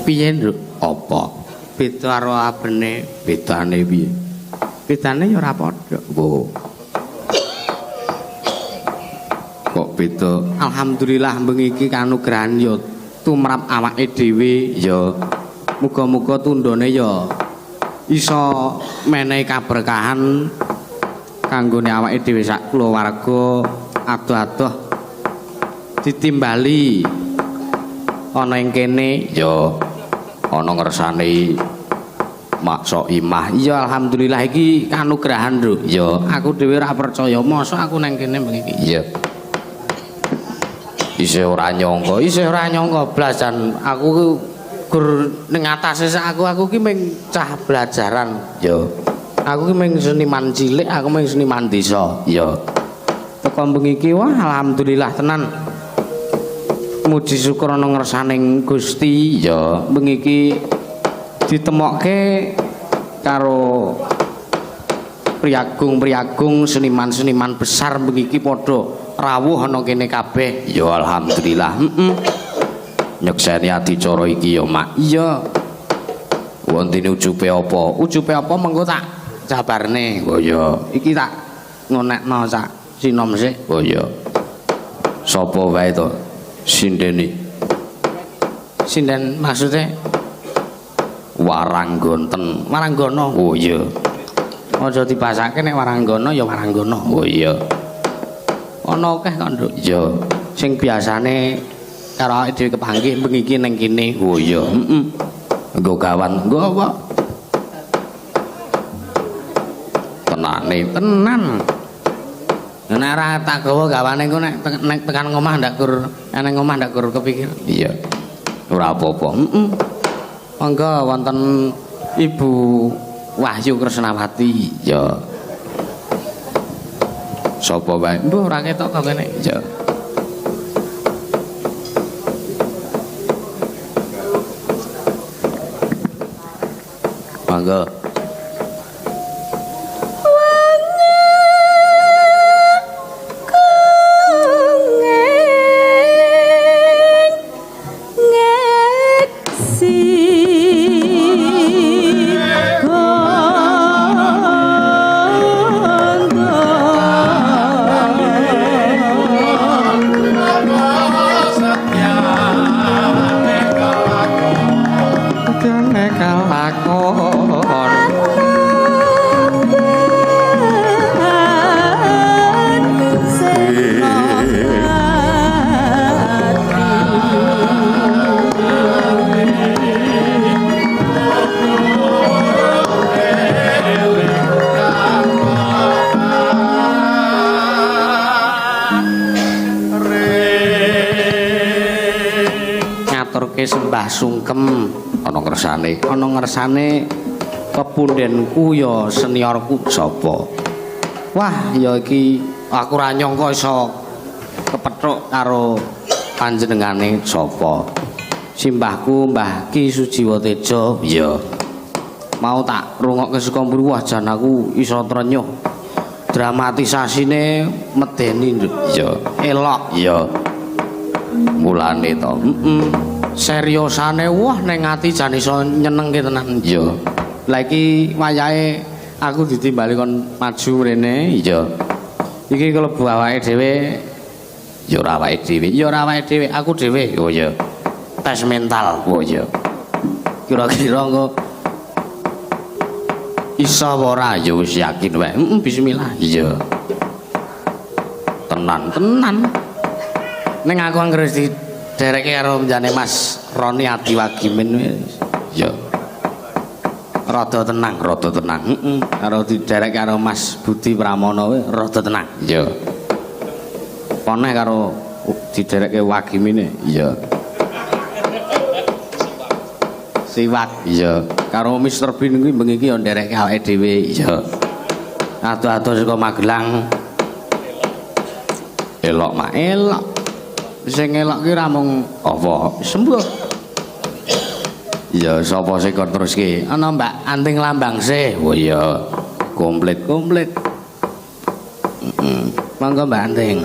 Piye, Nduk? Apa? Beda karo abene, bedane piye? Bedane ya ora padha. Oh. Kok beda? Alhamdulillah bengi iki kanugrahan ya tumrap awake dhewe ya. Muga-muga tundone ya iso menehi kaberkahan kanggone awake dhewe sak kulawarga adoh-adoh ditimbali ana ing kene ya ana ngersane maksa imah. Iya alhamdulillah iki kanugrahan, Nduk. Ya aku dhewe ora percaya mosok aku nang kene bengi iki. Iya. Isih ora nyangka blas jan aku gur ning atase aku ki mung cah belajaran. Ya. Aku ki mung seniman cilik, aku mung seniman desa. Ya. Teko bengi iki wah alhamdulillah tenan. Muji syukur ana ngersaning Gusti. Ya, bengi iki ditemokke karo priyagung-priyagung seniman-seniman besar bengi iki padha rawuh ana kene kabeh. Ya alhamdulillah. Nyekseni adicara iki ya, Mak. Iya. Wontene ujupe apa? Ujupe apa mengko tak jabarne. Oh ya, iki tak ngonekno sak sinom sik. Oh ya. Sapa wae to sindene? Sinden maksudnya waranggonten. Waranggono. Oh iya. Aja dibasake nek waranggono ya waranggono. Oh iya. Ana akeh kok, Nduk. Iya. Sing biasane karo awake dhewe kepanggih bengi iki ning kene. Oh iya. Nggo gawan, nggo apa? Tenan. Nek ora tak gawa gawane engko nek tekan ngomah ndak kur nang omah ndak kur kepikir. Iya. Ora apa-apa. Monggo wonten Ibu Wahyu Kresnawati. Ya. Sapa wae? Mbah ora ketok kok kene. Ya. Monggo. Sembah sungkem ana ngersane pepundhenku ya seniorku sapa. Wah ya iki aku ora nyangka iso kepethuk karo panjenengane sapa. Simbahku Mbah Ki Sujiwo Tejo. Ya. Mau tak rungokke saka mburi wah jan aku iso trenyuh. Dramatisasine medeni, Nduk. Ya, elok ya. Mulane to. Seriosane wah ning ati jan iso nyenengke tenan. Iya. Lah iki wayahe aku ditimbali kon maju mrene. Iya. Iki klebu awake dhewe. Ya ora awake dhewe, aku dhewe. Oh iya. Tes mental. Oh iya. Kira-kira kok iso ora ya wis yakin wae. Bismillah. Iya. Tenan. Ning aku anggere dereke karo njane Mas Roni Adiwagimin wis. Ya. Rada tenang. Karo diderek karo Mas Budi Pramono wis rada tenang. Ya. Poneh karo diderekke Wagimine. Ya. Siwak. Ya. Karo Mr. Bin kuwi bengi iki ya nderekke awake dhewe. Ya. Ado-ado saka Magelang. Elok, Mak. Elok. Sing elok ki ra mung apa sembuh. Ya sapa sing kon teruske? Ana Mbak Anting Lambangsih. Oh iya. Komplit. Monggo Mbak Anting.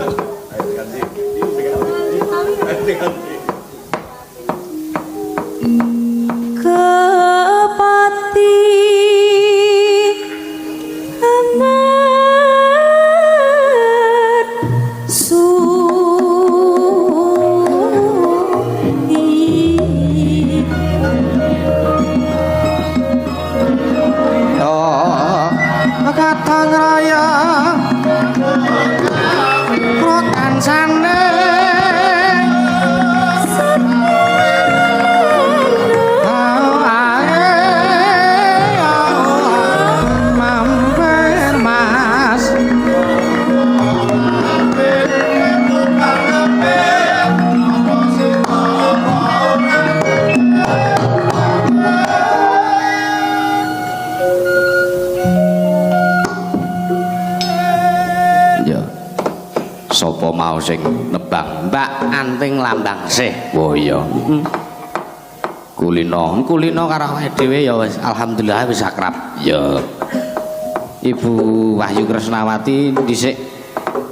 mau sing nebang Mbak Anting Lambang sih. Oh iya. Kulino karo awake dhewe ya wis alhamdulillah wis akrab. Ya. Ibu Wahyu Kresnawati dhisik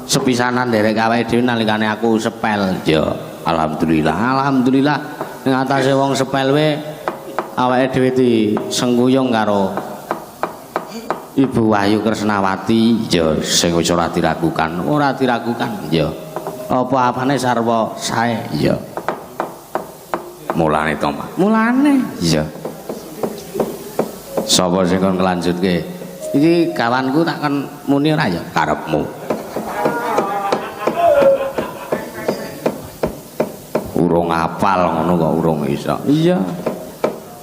sepisanan derek awake dhewe nalikane aku sepel. Ya, alhamdulillah ning atase wong sepel we awake dhewe disengguyung karo Ibu Wahyu Kresnawati. Ya sing wis ora diragukan. Ya. Apa-apane sarwa sae. Ya. Mulane to, Mas. Mulane. Iya. Sapa sing kon nglanjutke? Iki kawanku tak kon muni ora ya karepmu. Urung apal ngono kok urung iso. Iya.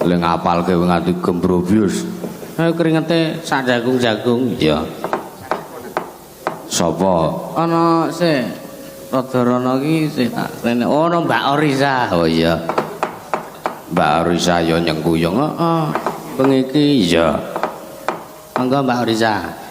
Lek ngapalke nganti gembrobyus. Ayo keringete sak jagung-jagung. Iya. Sapa? Ana sik Radharana iki sik tak rene. Oh, no Mbak Orisa. Oh iya. Mbak Orisa ya nyengkuyung. Heeh. Bengi iki ya. Monggo Mbak Orisa.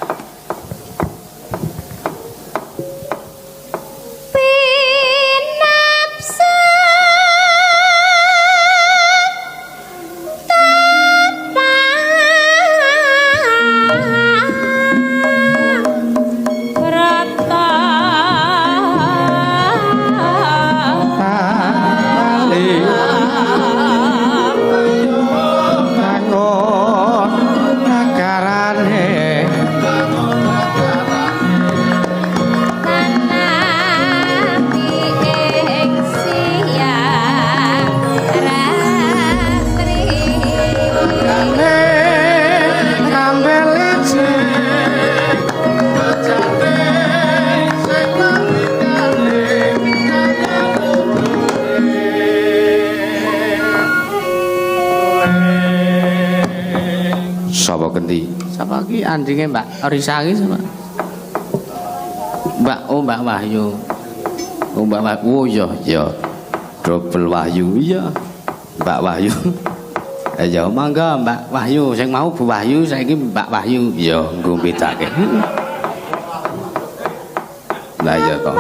Andinge Mbak Orisa iki sama Mbak Wahyu. Oh Mbak Wahyu. Oh iya ya. Double Wahyu iya. Mbak Wahyu. Ya mangga Mbak Wahyu sing mau Bu Wahyu saiki Mbak Wahyu. Ya nggo bedake. Lah ya to.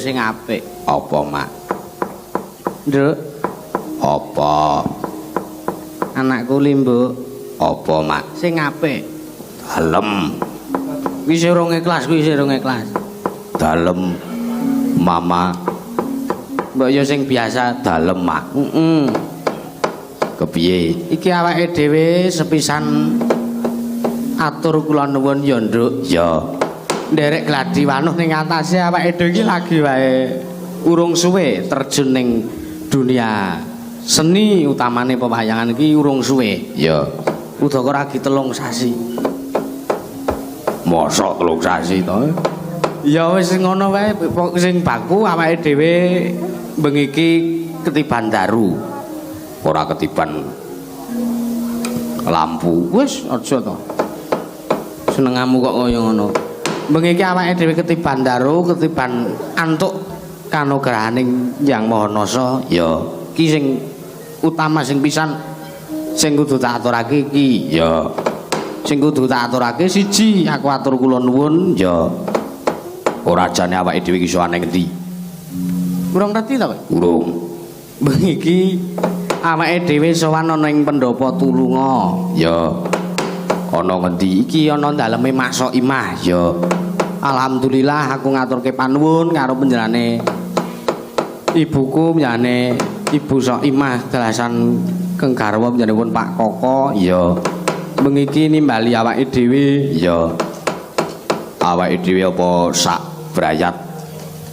Sing apik apa mak Nduk apa anakku Limbu apa mak sing apik dalem wis urung ikhlas dalem mama mbok yo sing biasa dalem mak kepiye iki awake dhewe sepisan atur kula nuwun ya Nduk ya nderek gladi wanuh ning atase awake dhewe iki lagi wae urung suwe terjun ning dunia seni utamane pewayangan iki urung suwe ya udakara lagi 3 sasi mosok 3 sasi to ya wis ngono wae sing baku awake dhewe bengi iki ketiban daru ora ketiban lampu wis aja to senengamu kok kaya ngono bengi iki awake dhewe ketiban daru ketiban antuk kanugrahaning Yang Maha Nasa ya iki sing utama sing pisan sing kudu tak aturake iki ya sing kudu tak aturake siji aku atur kula nuwun ya ora jane awake dhewe iki iso ana ngendi urung ngerti ta kowe urung bengi iki awake dhewe sowan ana ing pendopo tulunga ya ana ngendi iki ana daleme Mak Imah ya alhamdulillah aku ngaturke panuwun karo panjenengane ibuku panjenengane Ibu Imah dalasan keng garwa panjenenganipun Pak Koko ya bengi iki nimbali awake dhewe ya awake dhewe apa sak brayat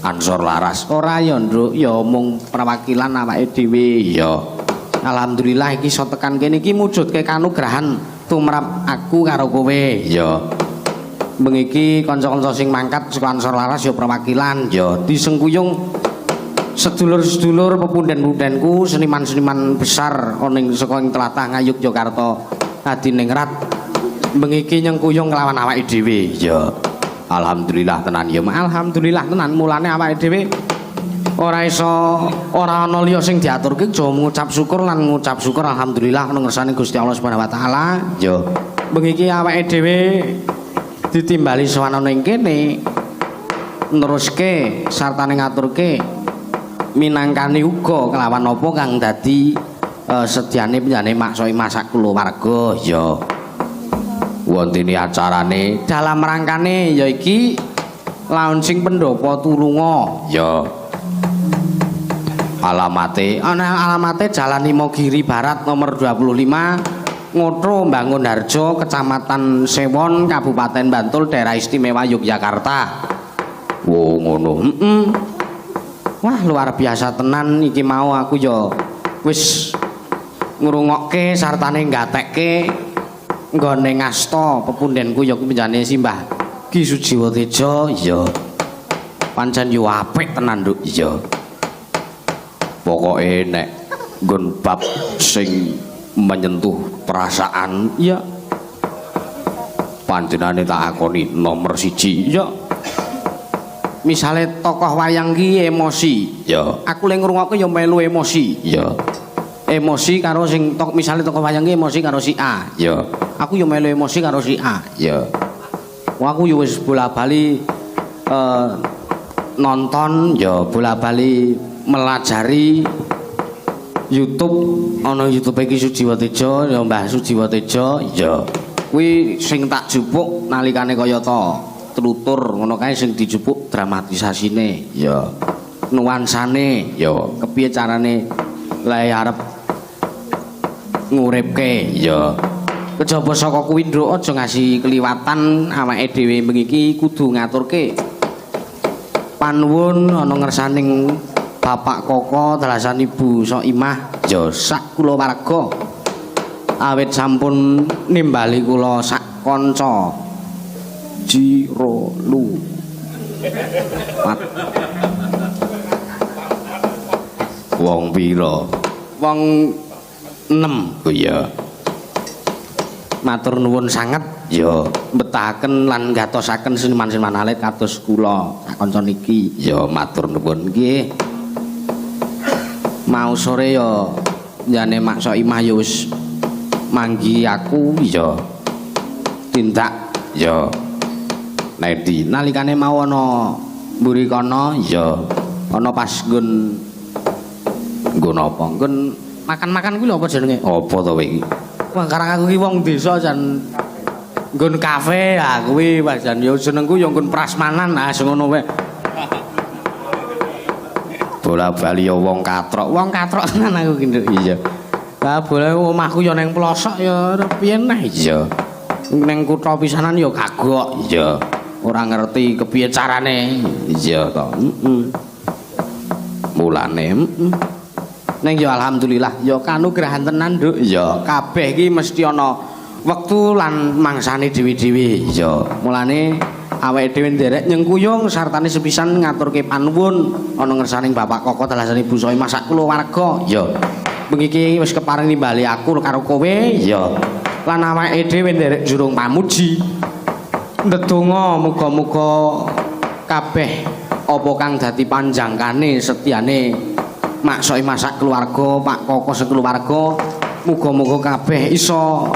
Ansor Laras ora ya Nduk ya mung perwakilan awake dhewe ya alhamdulillah iki iso tekan kene iki mujudke kanugrahan tumrap aku karo kowe ya bengi iki kanca-kanca sing mangkat saka Ansor Laras ya perwakilan ya disengkuyung sedulur-sedulur pepunden-pundenku seniman-seniman besar ana ing saka ing tlatah Ngayogyakarta Adiningrat bengi iki nyengkuyung kelawan awake dhewe ya alhamdulillah tenan ya alhamdulillah tenan mulane awake dhewe ora ana liya sing diaturke aja ngucap syukur lan ngucap syukur alhamdulillah ana ngersane Gusti Allah Subhanahu wa taala ya bengi iki awake dhewe ditimbali sowan ana ing kene neruske sartane ngaturke minangkani uga kelawan apa kang dadi sediane penjane maksoi masak kulawarga ya wontene acarane dalam rangkane ya iki launching pendopo tulunga ya alamate Jalan Imogiri Barat nomor 25 Ngotro Bangun Harjo Kecamatan Sewon Kabupaten Bantul Daerah Istimewa Yogyakarta wow ngono wah luar biasa tenan iki mau aku ya wis ngrungokke sartane nggatekke nggone ngasta pepundenku ya penjane Simbah Ki Sujiwo Tejo ya pancen yo apik tenan nduk ya pokoke nek nggon bab sing menyentuh perasaan ya panjenane tak akoni nomor 1 ya misale tokoh wayang ki emosi ya aku lek ngrungokke ya melu emosi ya emosi karo sing misale tokoh wayang ki emosi karo si A ya aku ya melu emosi karo si A ya aku ya wis bola-bali nonton ya bola-bali melajari YouTube ana YouTube iki Sujiwo Tejo ya Mbah Sujiwo Tejo ya kuwi sing tak jupuk nalikane kaya ta tutur ngono kae sing dijupuk dramatisasine ya nuansane ya kepiye carane lae arep nguripke ya kejaba saka kuwi nduk aja ngasih kliwatan awake dhewe bengi iki kudu ngaturke panuwun ana ngersaning Bapak Koko telasan Ibu Soimah ya sak kulawarga awit sampun nimbali kula sak kanca Jiro lu wong pira wong 6 oh ya matur nuwun sanget ya betahaken lan gatosaken seniman-seniman alit kados kula sak kanca niki ya matur nuwun nggih mau sore ya jane Mak Soimah ya wis manggi aku ya tindak ya Nedi nalikane mau ana mburi kono ya ana pas nggon apa nggon makan-makan kuwi lho apa jenenge apa to kowe iki wah karang aku iki wong desa jan nggon kafe ah kuwi Mas jan ya jenengku ya nggon prasmanan ah sing ngono wae bola-bali ya wong katrok tenan aku ki iya lah bola omahku ya ning pelosok ya piye neh iya ning kutha pisanan ya kagok iya ora ngerti kepiye carane iya to mulane ning ya alhamdulillah ya kanugrahan tenan nduk ya kabeh iki mesti ana wektu lan mangsane dhewe-dhewe ya mulane awake dhewe nderek nyengkuyung sartane sepisan ngaturke panuwun ana ngersaning Bapak Koko telasan Ibu Soimah sak kulawarga ya bengi iki wis keparing nimbali aku karo kowe ya lan awake dhewe nderek jurung pamuji ndedonga muga-muga kabeh apa kang dadi panjangkane setiane Mak Soimah sak keluarga Pak Koko sekeluarga muga-muga kabeh iso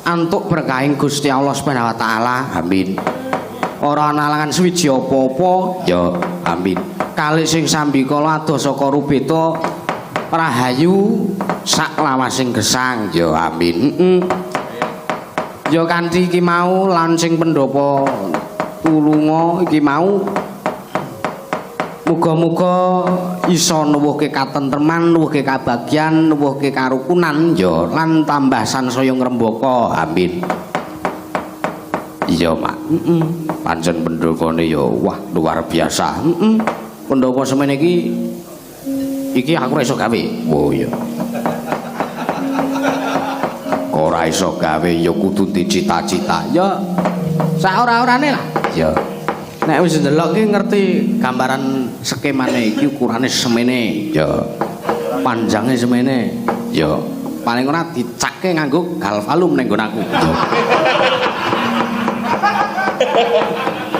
antuk berkahing Gusti Allah Subhanahu wa taala amin ora ana alangan swiji apa-apa ya amin kalih sing sambikala adoh saka rubeta rahayu sak lawasing gesang ya amin ya kanthi iki mau lansing pendopo tulunga iki mau muga-muga iso nuwuhke katentreman, nuwuhke kabagyan, nuwuhke karukunan ya lan tambah sansaya ngrembaka amin iya Mak pancen pendhokane ya wah luar biasa pendhoko semene iki aku ora iso gawe oh iya ora iso gawe ya kudu dicita-cita ya sak ora-orane lah ya nek wis ndelok ki ngerti gambaran skemane iki ukurane semene ya panjange semene ya paling ora dicakke nganggo galvalum ning nggon aku ya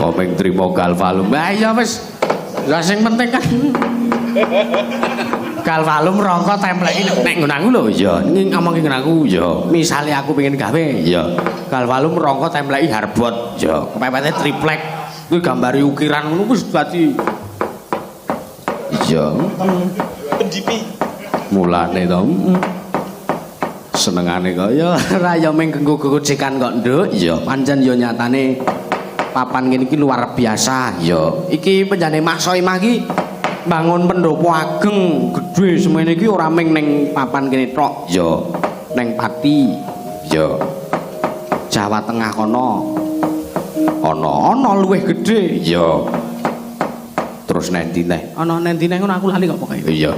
kok ping trimo galvalum ya wis lah sing penting kan galvalum rangka templeki nek nggon aku lho ya iki ngomong nggon aku ya misale aku pengen gawe ya galvalum rangka templeki harbot ya kepepete triplek kuwi gambari ukiran ngono wis dadi iya pendipi mulane to senengane kok ya ora ya ming genggo-gojekan kok nduk ya pancen ya nyatane papan ngene iki luar biasa ya iki penjane Mak Soimah iki bangun pendopo ageng gedhe semene iki ora ming ning papan kene tok ya ning Pati ya Jawa Tengah kono ana luwih gedhe ya terus nendi neh ana nendi neh ngono aku lali kok pokoke iya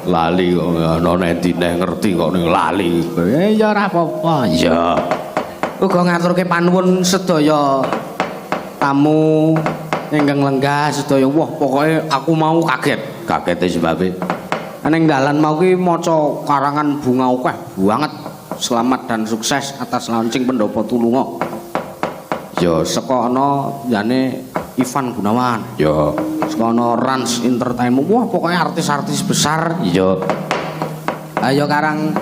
lali kok ana nendi neh ngerti kok ning lali ya ora apa-apa ya uga ngaturke panuwun sedaya tamu ingkang lenggah sedaya wah pokoke aku mau kagete sebabe ning dalan mau ki maca karangan bunga akeh banget selamat dan sukses atas launching pendopo tulunga ya saka ana jane Ivan Gunawan ya saka ana Rans Entertainment wah pokoke artis-artis besar ya ayo karang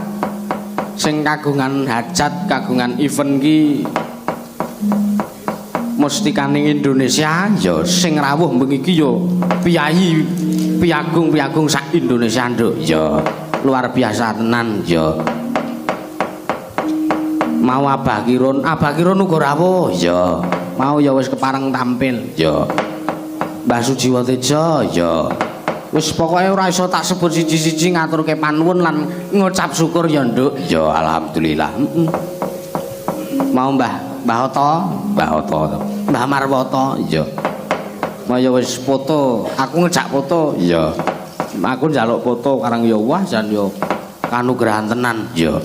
sing kagungan hajat kagungan event ki mustikaning Indonesia ya sing rawuh bengi iki ya piyayi piagung sak Indonesia nduk ya luar biasa tenan ya mau Abah Kirun uga rawuh ya mau ya wis kepareng tampil ya Mbah Sujiwotejo ya wis pokoke ora iso tak sebut siji-siji ngaturke panuwun lan ngucap syukur ya nduk ya alhamdulillah mau Mbah Oto Mbah Marwoto ya mau ya wis foto aku ngejak foto ya aku njaluk foto karang ya wah jan ya kanugrahan tenan ya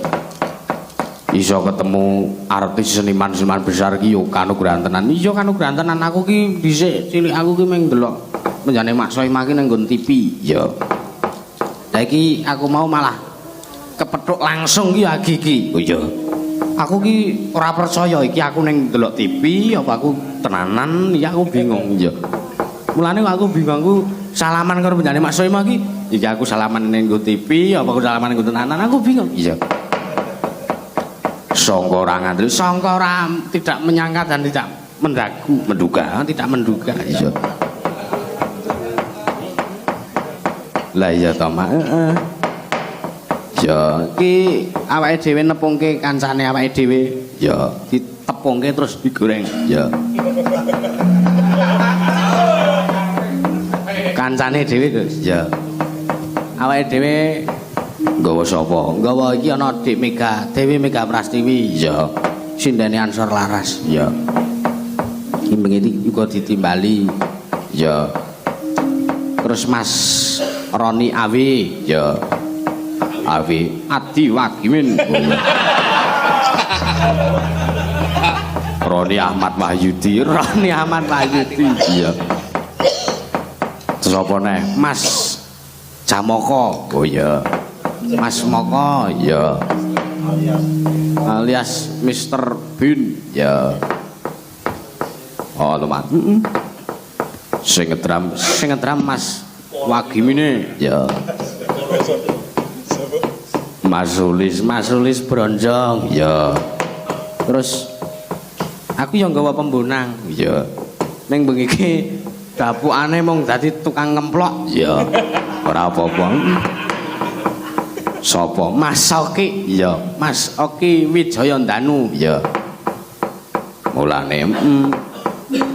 iso ketemu artis seniman besar ki yo kanugrahan tenan iya kanugrahan tenan aku ki dhisik cilik aku ki mung ndelok menjane Mak Soimah ki nang nggon TV ya la iki aku mau malah kepethuk langsung ki agi ki oh iya aku ki ora percaya iki aku ning ndelok TV apa aku tenanan ya aku bingung ya mulane aku bingung aku salaman karo menjane Mak Soimah ki iki aku salaman ning nggon TV apa aku salaman ning nggon tenanan aku bingung iya sangka ora ngandel sangka ora tidak menyangka dan tidak menduga iya lah iya to Mak ya iki awake dhewe nepungke kancane awake dhewe ya ditepungke terus digoreng ya kancane dhewe ya awake dhewe nggawa sapa? Nggawa iki ana Dik Mega, Dewi Mega Prastiwi. Ya. Sindene Ansor Laras. Ya. Iki mengiti uga ditimbali. Ya. Terus Mas Roni Awi. Ya. Awi Adi Wagimin. Roni Ahmad Wahyudi. Iya. Terus apa neh? Mas Jamoko. Oh iya. Mas Moko ya alias Mr. Bin ya oh teman sing ngedram Mas Wagimine ya Mas Sulis Bronjong ya terus aku yang nggawa pembunang ya ning bengi iki dapukane mung dadi tukang ngemplok ya ora apa-apa sapa Mas Oki ya Mas Oki Wijaya Danu ya mulane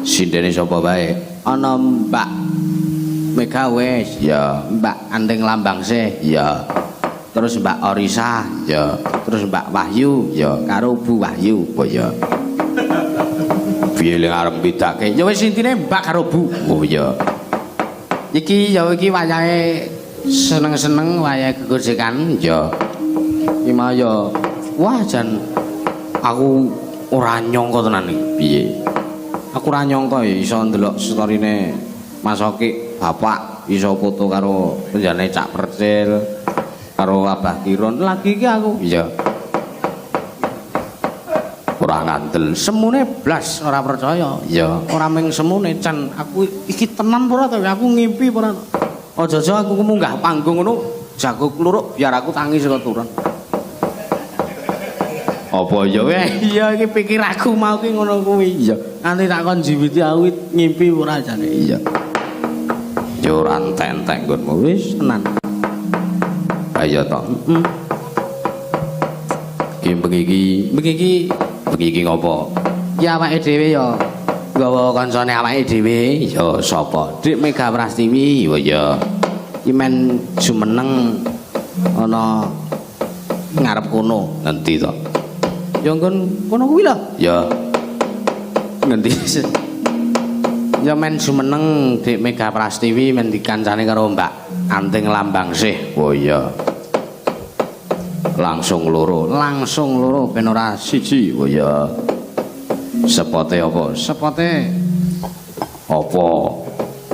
sindene sapa wae ana Mbak Mega wis ya Mbak Andeng Lambangse ya terus Mbak Orisa ya terus Mbak Wahyu ya karo Bu Wahyu oh ya piye lek arep bedake ya wis intine Mbak karo Bu oh ya iki ya iki wayahe seneng-seneng wayahe gegorjekan ya Ki mau ya wah jan aku ora nyangka tenan iki. Piye? Aku ora nyangka ya iso ndelok storine Mas Oki bapak iso foto karo penjane Cak Percil karo Abah Kiron lagi iki aku. Iya. Ora ngandel semune blas ora percaya. Iya, ora mung semune Chan aku iki tenan ora ta aku ngimpi ora. Aja-aja aku munggah panggung ngono jago kluruk biar aku tangi saka turun. Apa ya iya iki pikir aku mau ki ngono kuwi iya nanti tak kon jiwiti aku ngimpi ora jane iya yo ora entek-entek nggonmu wis tenan ayo to begiki ngopo ya awake dhewe ya nggawa kancane awake dhewe ya sapa Dik Mega Prastiwi ya iki men jumeneng ana ngarep kono ngendi to ya nggon kono kuwi lho. Ya. Ngendi? Ya men jumeneng Dik Mega Prastiwi men dikancane karo Mbak Anting Lambangsih. Oh iya. Langsung loro ben ora siji. Oh iya. Sepote apa? Sepote apa?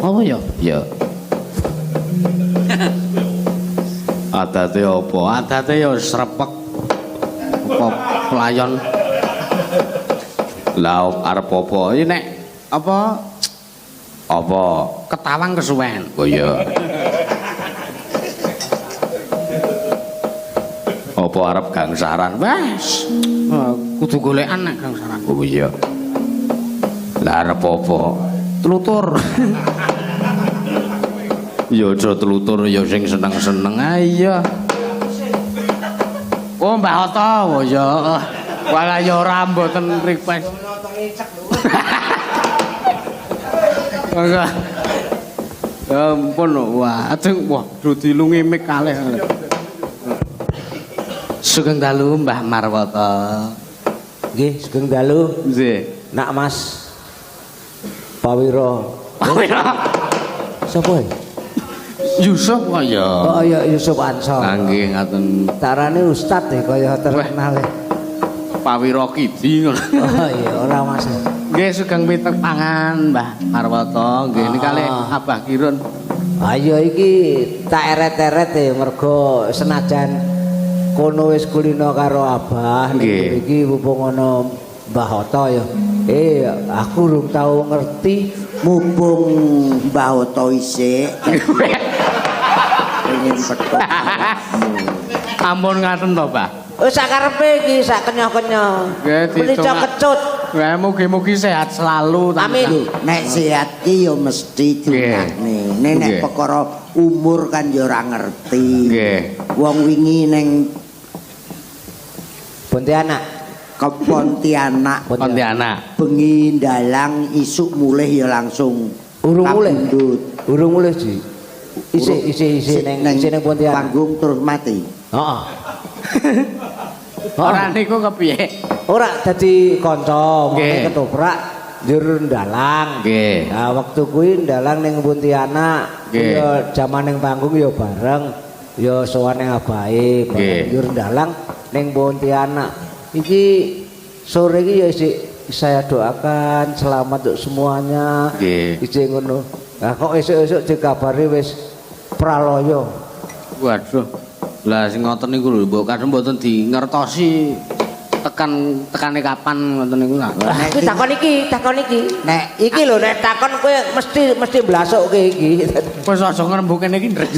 Apa ya? Ya. Adate apa? Adate ya srepek. Apa pelayon lauk arep apa iki nek apa ketawang kesuwen oh iya apa arep gangsaran wes kudu golekan nek gangsaran oh iya lah arep apa tlutur ya aja tlutur ya sing seneng-seneng iya oh Mbak Oto, oh ya. Wala ya ora mboten request. Enggak. Ya ampun, wah, ajeng wah dilungi mik kalih. Sugeng dalu Mbah Marwata. Nggih, sugeng dalu. Nggih. Nak Mas Pawira. Sapa iki? Yusuf kok ya. Oh ya Yusuf Ansor. Nggih ngaten. Carane ustad e kaya terkenal. Pawira Kidi ngono. Oh iya ora Mas. Nggih sugeng pitek pangan Mbah Marwata. Nggih ini kalih Abah Kirun. Ayo iki tak eret-eret e mergo senajan kono wis kulino karo Abah nggih. Iki mumpung ana Mbah Oto ya. Aku urung tau ngerti mumpung Mbah Oto isih. Pengen petok. Ampun ngaten to, Pak. Oh sakarepe iki sak kenyo-kenyo. Nggih ditung kecut. Nggih mugi-mugi sehat selalu. Amin. Nek sehat ki ya mesti diungkapne. Nek perkara umur kan ya ora ngerti. Nggih. Wong wingi ning Pontianak. ke Pontianak. Bengi ndalang isuk mulih ya langsung urung mulih. Urung mulih Ji. Isih ning Pontianak. Panggung terus mati. Heeh. Ora niku kepiye? Ora dadi kanca, mene ketoprak njur ndalang. Nggih. Nah, waktu kuwi ndalang ning Pontianak, ya jaman ning panggung ya bareng, ya sowan ning abahe, njur ndalang ning Pontianak. Iki sore iki ya isih saya doakan selamat untuk semuanya. Nggih. Isih ngono. Lah kok esuk-esuk dikabari wis pralaya. Waduh. Lah sing ngoten niku lho, mbok kadang mboten dingertosi tekane kapan ngoten niku. Nek takon iki. Nek iki lho nek takon kowe mesti blasukke iki. Wis aja ngrembuke niki ndres.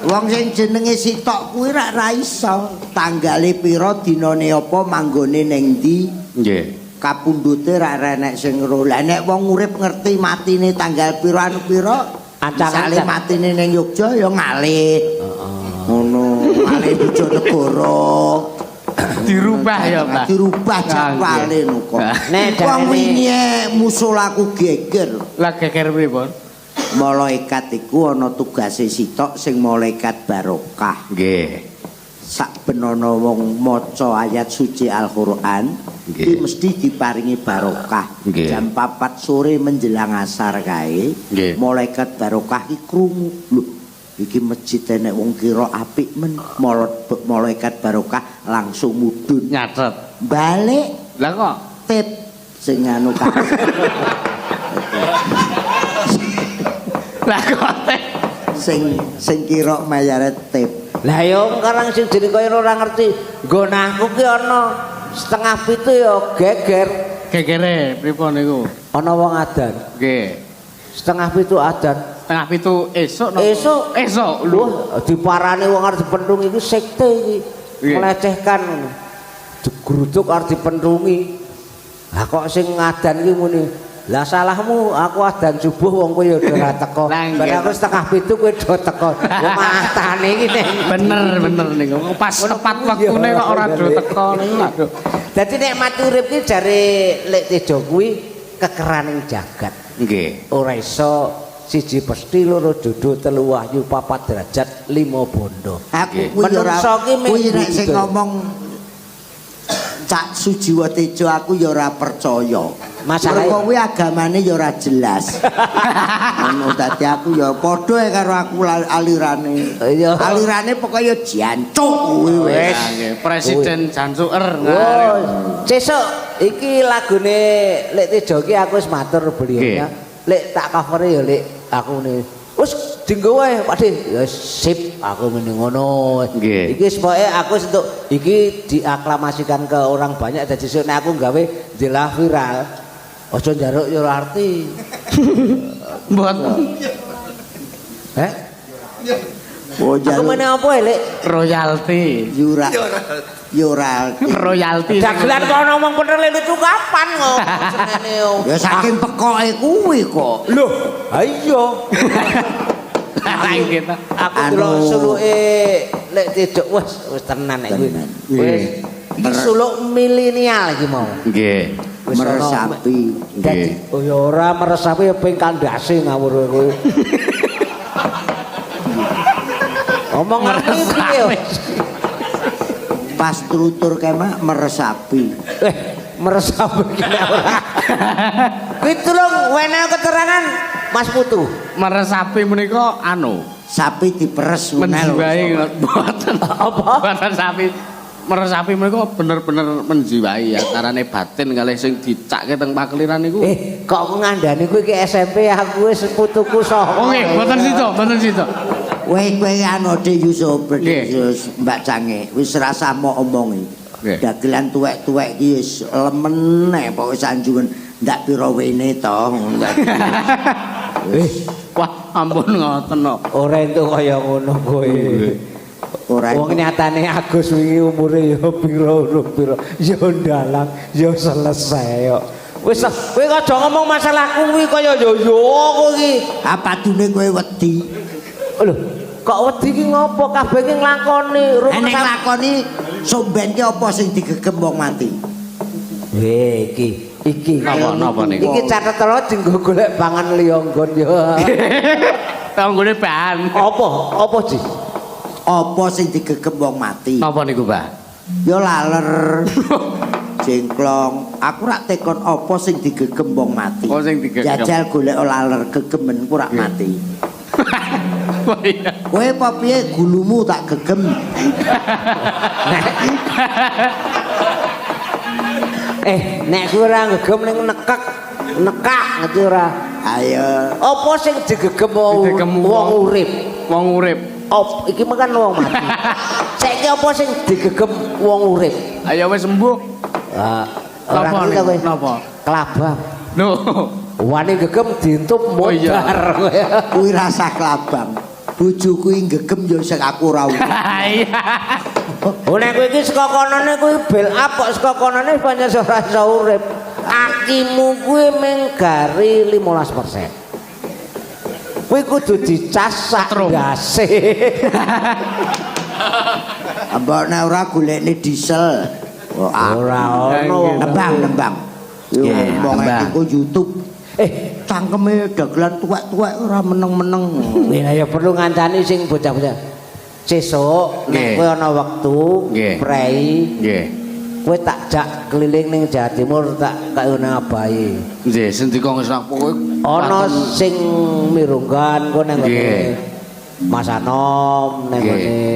Wong sing jenenge Sitok kuwi ra iso tanggale pira dinane apa manggone ning ndi. Nggih. Kapundhute ra enek sing ro. Lah nek wong urip ngerti matine tanggal pira anu pira, misale matine ning Yogya ya ngalih. Ngono, ngalih Bojonegoro. Dirubah ya, Pak. Dirubah jadwale nuko. Nek wong wingi musolaku geger. Lah geger pripun? Malaikat iku ana tugase Sitok sing malaikat barokah. Nggih. Sak benono wong maca ayat suci Al-Qur'an iki mesti diparingi barokah. Jam 4 sore menjelang asar kae malaikat barokah iki krungu. Lho, iki masjid nek wong kira apik men malaikat barokah langsung mudhun nyatet balik lah kok tip sing anu lah kok sing kira mayare tip lah yo karang sing jeneng kaya ora ngerti nggonahku ki ana setengah pitu ya geger gegere pripun niku ana wong adan nggih setengah pitu adan setengah pitu esuk napa esuk lho diparani wong arep dipentung iki sekte iki melecehkan digruduk arep dipentungi lah kok sing ngadan iki muni lah salahmu aku adan subuh wong kowe ya ora teko ben aku setengah pitu kowe do teko matane iki bener niku pas tepat wektune kok ora do teko niku lho dadi nek mati urip ki jare Lek Tejo kuwi kekeraning jagat nggih ora iso siji pesti loro jodoh telu wahyu papat derajat lima bondo aku kuwi ora kuwi nek sing ngomong Cak Sujiwo Tejo aku ya ora percaya. Masalah kuwi agamane ya ora jelas. Anu dadi aku ya padha karo aku alirane. Alirane pokoke ya jancuk kuwi wis. Presiden Jansuker. Oh, sesuk iki lagune Lek Tejo ki aku wis matur beliau. Lek tak cover ya Lek aku ne. Wis dinggo wae Pakde. Ya sip aku meni ngono. Iki sepoke aku entuk iki diaklamasikan ke orang banyak dadi sesuk nek aku gawe jelah viral. Aja njaruk ya ora arti. Mboten. Oh, aku mene apa Lek? Royalti. Yura. Royalti. Dagelan kok ngomong bener Lek itu kapan kok jenenge yo. Ya saking pekoke kuwi kok. Lho, ha iya. Kita. Aku delok suluke Lek Tejo wis tenan nek kuwi. Wis iki suluk milenial iki mau. Nggih. Meresapi. Dadi oh ya ora meresapi ya ping kandhase ngawur kowe. Omong ngerti piye? Pas tutur kemak meresapi. Meresapi kene ora. Kuwi tulung weneho keterangan Mas Putu. Meresapi menika anu, sapi diperes menjiwai mboten. Apa? Mboten sapi. Meresapi menika bener-bener menjiwai antarane batin kalih sing dicakke teng pakliran niku. Kok ngandani kuwi ki SMP aku wis putuku sapa. Oh nggih, mboten sida. Kowe anu De Yusuf Mbak Cange wis rasa mau omongi. Dagelan tuwek-tuwek iki wis lemen pokoke sanjungan ndak pira wene to. Wah, ampun ngoten kok. Ora entuk kaya ngono kowe. Ora wong nyatane Agus wingi umure ya pira-pira ya ndalang ya selesai kok. Wis kowe aja ngomong masalah kuwi kaya yo kowe iki. Apa dune kowe wedi? Lho, kok wedi ki ngopo kabeh ki nglakoni? Nek nglakoni somben ki apa sing digegem wong mati? Iki napa niku? Iki catet telo dinggo golek pangan liya nggon ya. Tanggone bahan. Apa Ji? Apa sing digegem wong mati? Napa niku, Mbah? Ya laler. Jengklong. Aku rak tekon apa sing digegem wong mati. Apa sing digegem? Jajal golek laler gegemen ku rak mati. Oh iya. Kowe apa piye gulumu tak gegem? Nek kowe ora gegem ning nekak ngerti ora? Ayo. Apa sing digegem wong urip? Wong urip. Iki makan wong mati. Saiki apa sing digegem wong urip? Ayo wis sembuh. Ora ngerti kowe. Napa? Kelabang. Lho. Wani gegem dientup modar. Kuwi rasa kelabang. Bojoku gegem ya sing aku ora. Iya. Oh nek kowe iki saka konone kuwi bel up kok saka konone pancen ora iso urip. Akimu kuwi mung gari 15%. Kuwi kudu dicas sak ndase. Mbok nek ora golekne diesel. Ora ono nembang. Yo ngomong iku YouTube. Cangkeme dagelan tuwek-tuwek ora meneng-meneng. Ya perlu ngancani sing bocah-bocah. Sesuk nek kowe ana wektu prei. Nggih. Kowe tak jak keliling ning Jawa Timur tak kayono abahe. Nggih, sendika ngesak kowe Ana sing mirunggan kowe nang ngene. Mas Anom ning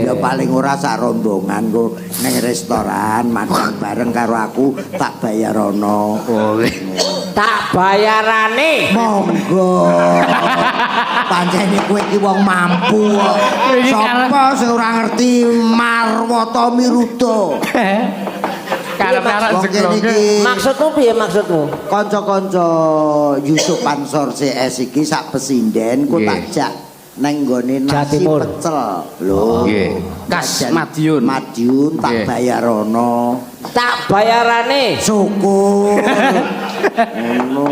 ya paling ora sak rombongan ku ning restoran makan bareng karo aku tak bayarono. Tak bayarane. Monggo. Pancene kowe iki wong mampu. Sapa sing ora ngerti Marwata Miruta? Maksudmu piye maksudmu? Kanca-kanca Yusuf Ansor CS iki sak pesinden ku tak jak nang nggone nasi pecel. Lho. Nggih. Kas Madiun. Madiun tak bayarono. Tak bayarane. Syukur. Ngono.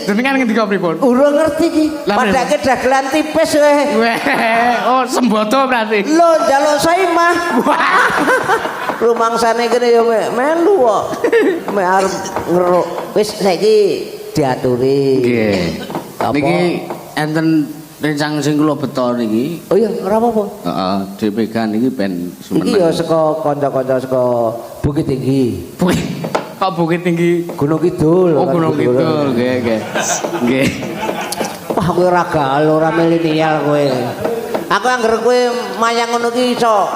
Jenengan ngendika pripun? Urung ngerti iki. Padake dagelan tipis kowe. Oh, sembodo berarti. Lho, njaluk saimah. Rumangsane kene ya melu kok. Mek arep ngeruk. Wis saiki diaturi. Nggih. Niki enten rencang sing kula beto niki. Oh iya, ora apa-apa. Heeh, DPK niki ben Iki ya saka kanca-kanca saka Bukit Tinggi. Kok Bukit Tinggi? Gunung Kidul. Oh, Gunung Kidul, nggih, nggih. Nggih. Wah, kowe ora gal, ora milenial kowe. Aku anggere kowe mayang ngono ki iso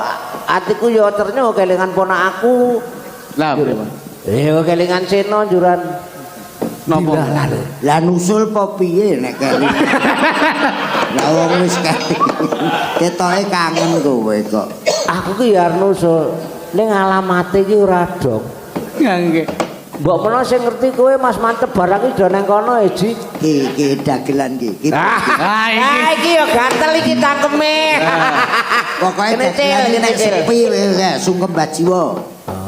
atiku ya ternyuh kelingan ponak aku. Lah, pripun? Ya kelingan Seno juran. Napa? Lah nusul apa piye nek kene? Lah wong wis ketoke kangen kowe kok. Aku ki ya nusul. Ning alamate ki ora dong. Nggih. Mbok menawa sing ngerti kowe Mas Mantep barang iki do nang kono Eji. Iki dagelan iki. Iki ya gatel iki tangkeme. Pokoke dagelan iki nek sepi ya sungkem bajiwa.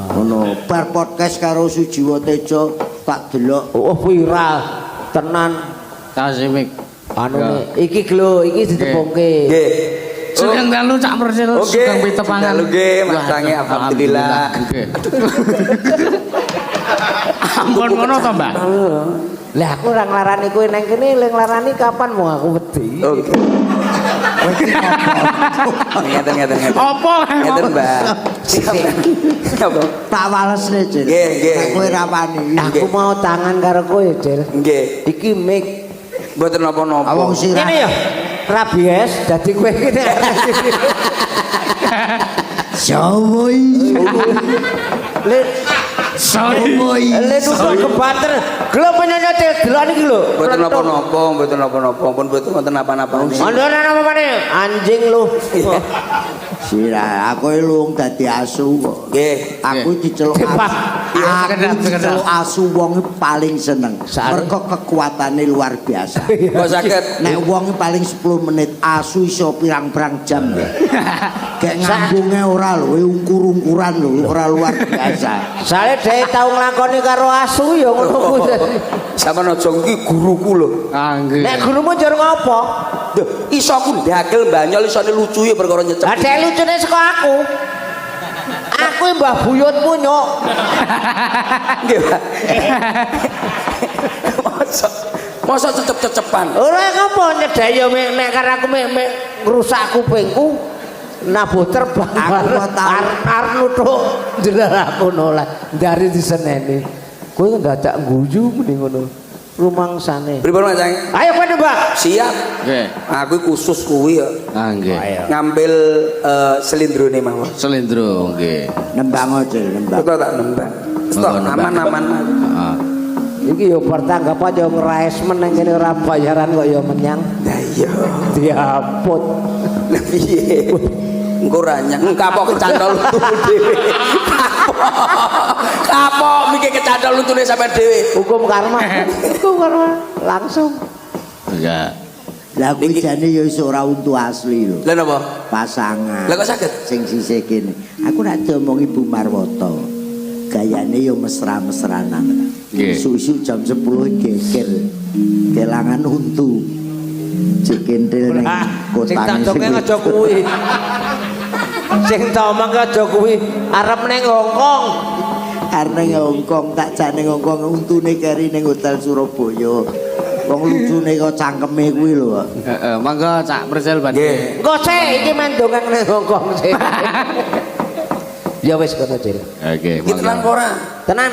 Ngono, bar podcast karo Sujiwo Tejo tak delok. Oh viral tenan. Kasimik. Anu iki lho, iki ditepungke. Nggih. Sugeng dalu Cak Persil, sugeng pitepangan. Nggih, masange alhamdulillah. Ampun ngono to, Mbak? Lah aku ora nglarani kowe nang kene, lek nglarani kapan mau aku wedi. Oke. Ngeten. Apa? Ngeten, Mbak. Apa? Tak walesne, Cil. Nggih. Kowe ra wani. Aku mau tangan karo kowe, Cil. Nggih. Iki mic. Mboten napa-napa. Wong sirah. Ini ya rabies dadi kowe kene. Sawoi. Lek Sawoi. lek nusul kebater. Gelem penyanyi Cil, delok niki lho. Mboten napa-napa, pun mboten wonten napa-napa. Andonan apa maneh? Anjing lu. Sirah, aku lung dadi asu kok. Nggih. Aku diceluk Cepat. Aku diceluk asu wong paling seneng. Mergo kekuatane luar biasa. Kok saged Nek wong paling 10 menit asu iso pirang-pirang jam. Kayak ngambunge ora lho, ungkur-ungkuran lho, ora luar biasa. Sale dhewe tau nglakoni karo asu ya ngono kuwi. sampean aja iki guruku lho. Ah, nggih. Nek gurumu njur ngopo? Duh, iso aku ndagel banyol isone lucu ya perkara nyecep. Lah dhek lucune saka aku. Aku mbah buyutmu nyok. Nggih, Pak. Masa cecep-cecepan. Ora ngopo nyedhak ya nek karo aku mek ngrusak kupingku. Nabuh terbang arep nuthuk jelaku nolak dari diseneni. Kowe dadak guyu mending ngono. Rumangsane. Pripun Mas Cang? Ayo kowe Mbak. Siap. Nggih. Aku khusus kuwi ya. Ah, nggih. Ngambil selindrone mawon. Selindro nggih. Nembang aja, nembang. Betul tak nembang. Stok aman-aman. Heeh. Iki yo pertanggapan yo ngrais meneng kene ora bayaran kok yo menyang. Lah iya. Diapot. Lah piye? Engko ra nyang kapok kecantol lutumu dhewe. Kapok mikir kecantol lutune sampean dhewe. Hukum karma. Hukum karma langsung. Enggak. Lah kuwi jane ya iso ora untu asli lho. Lah napa? Pasangan. Lah kok saged? Sing sisih kene. Aku nak diomongi Bu Marwata. Gayane ya mesra-mesranan. Nggih. Susu jam 10 geger. Kelangan untu. Cikentil ning Sing tak kotane. dongeng aja kuwi. Sing tak omong aja kuwi arep ning Hongkong. Arep ning Hongkong tak jak ning Hongkong untune keri ning hotel Surabaya. Wong lucune kok cangkeme kuwi lho. Heeh, mangga Cak Persil badhe. Nggih. Engko sik iki men dongeng ning Hongkong sik. Ya wis kono Cil. Oke, Iki tenan apa ora? Tenan.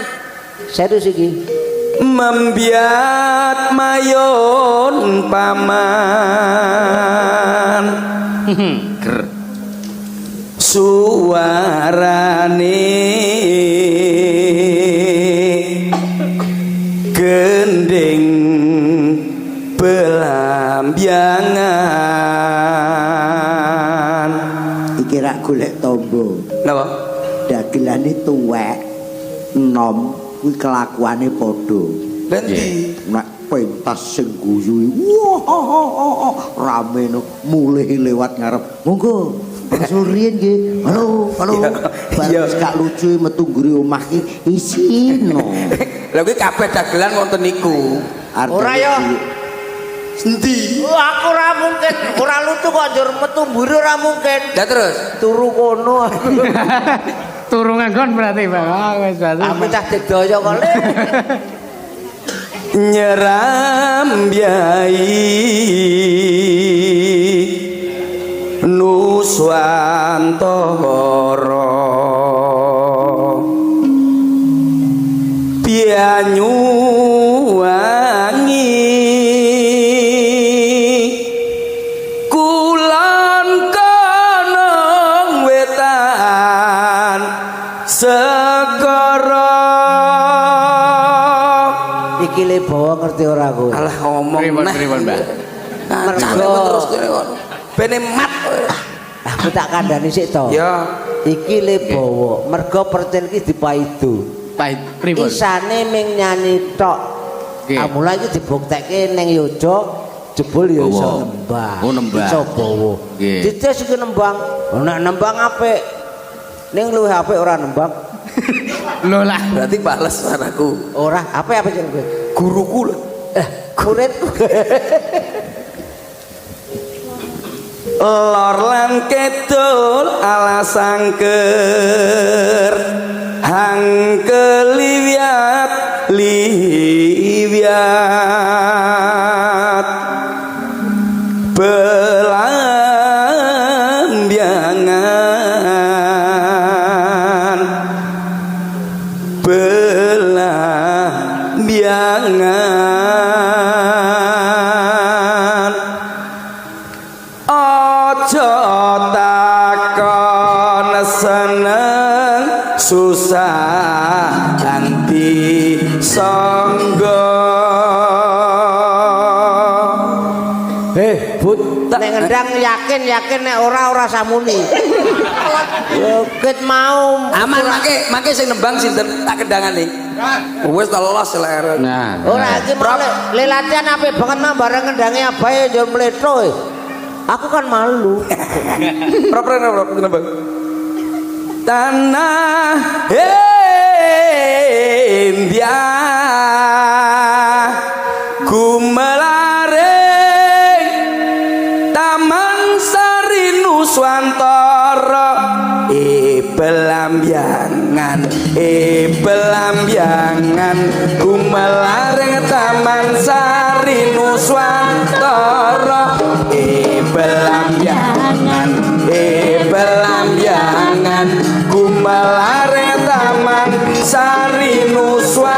Serius iki. Membiat mayon paman Ger. Suarane gending belambyangan. Iki rak golek tombo. Napa? Dagelane tuwek enom kuwi kelakuane padha. Nanti Nek pentas sing guyu wah rame no mulih lewat ngarep. Monggo Surien nggih. Halo, halo. Iya. Gak lucu metu ngguri omah ki isino. Lha kuwi kabeh dagelan wonten niku. Ora yo. Endi? Aku ora mungkin, ora lucu kok njur metu mburi ora mungkin. Lah terus Turu kono. Turu nganggon berarti Bang. Ah wis berarti. Aku cah digdaya kok Le. nyeram biai Nuswantara Pianyu wangi kulon kanong wetan segara Iki le bawa ngerti ora kowe? alah ngomong Pripun, Mbak? Mergo terus kene kono. Bene mat. Aku tak kandhani sik to. Ya, Iki le bawa, mergo percil ki dipaido. Pahit pripun? Isane ming nyanyi tok. Nggih. Amula iki dibuktekke ning Yojo jebul ya iso Bawa. nembang. Oh, nembang. Iso bawa. Nggih. Dites iki nembang. Nek nembang apik. Ning luwih apik ora nembang. Lho lah. berarti bales suaraku. Ora, apik jeneng kowe? Guruku lho. Muridku. Lor lan kidul alasangker hang keliwat liwat belambyangan belambyangan aja takon seneng susah ganti sangga Bud, nek ngendang yakin nek ora samuni. Yo ket mau aman mangke sing nembang sinten tak kendangane wis telos ler Nah. ora iki mau le latihan apik banget mah bareng ngendange abahe yo mletho. Aku kan malu. prop nembang tanah India gumelaring Taman Sari Nuswantara belambyangan gumelaring Taman Sari Nuswantara belambyangan gumelaring Taman Sari Nuswantara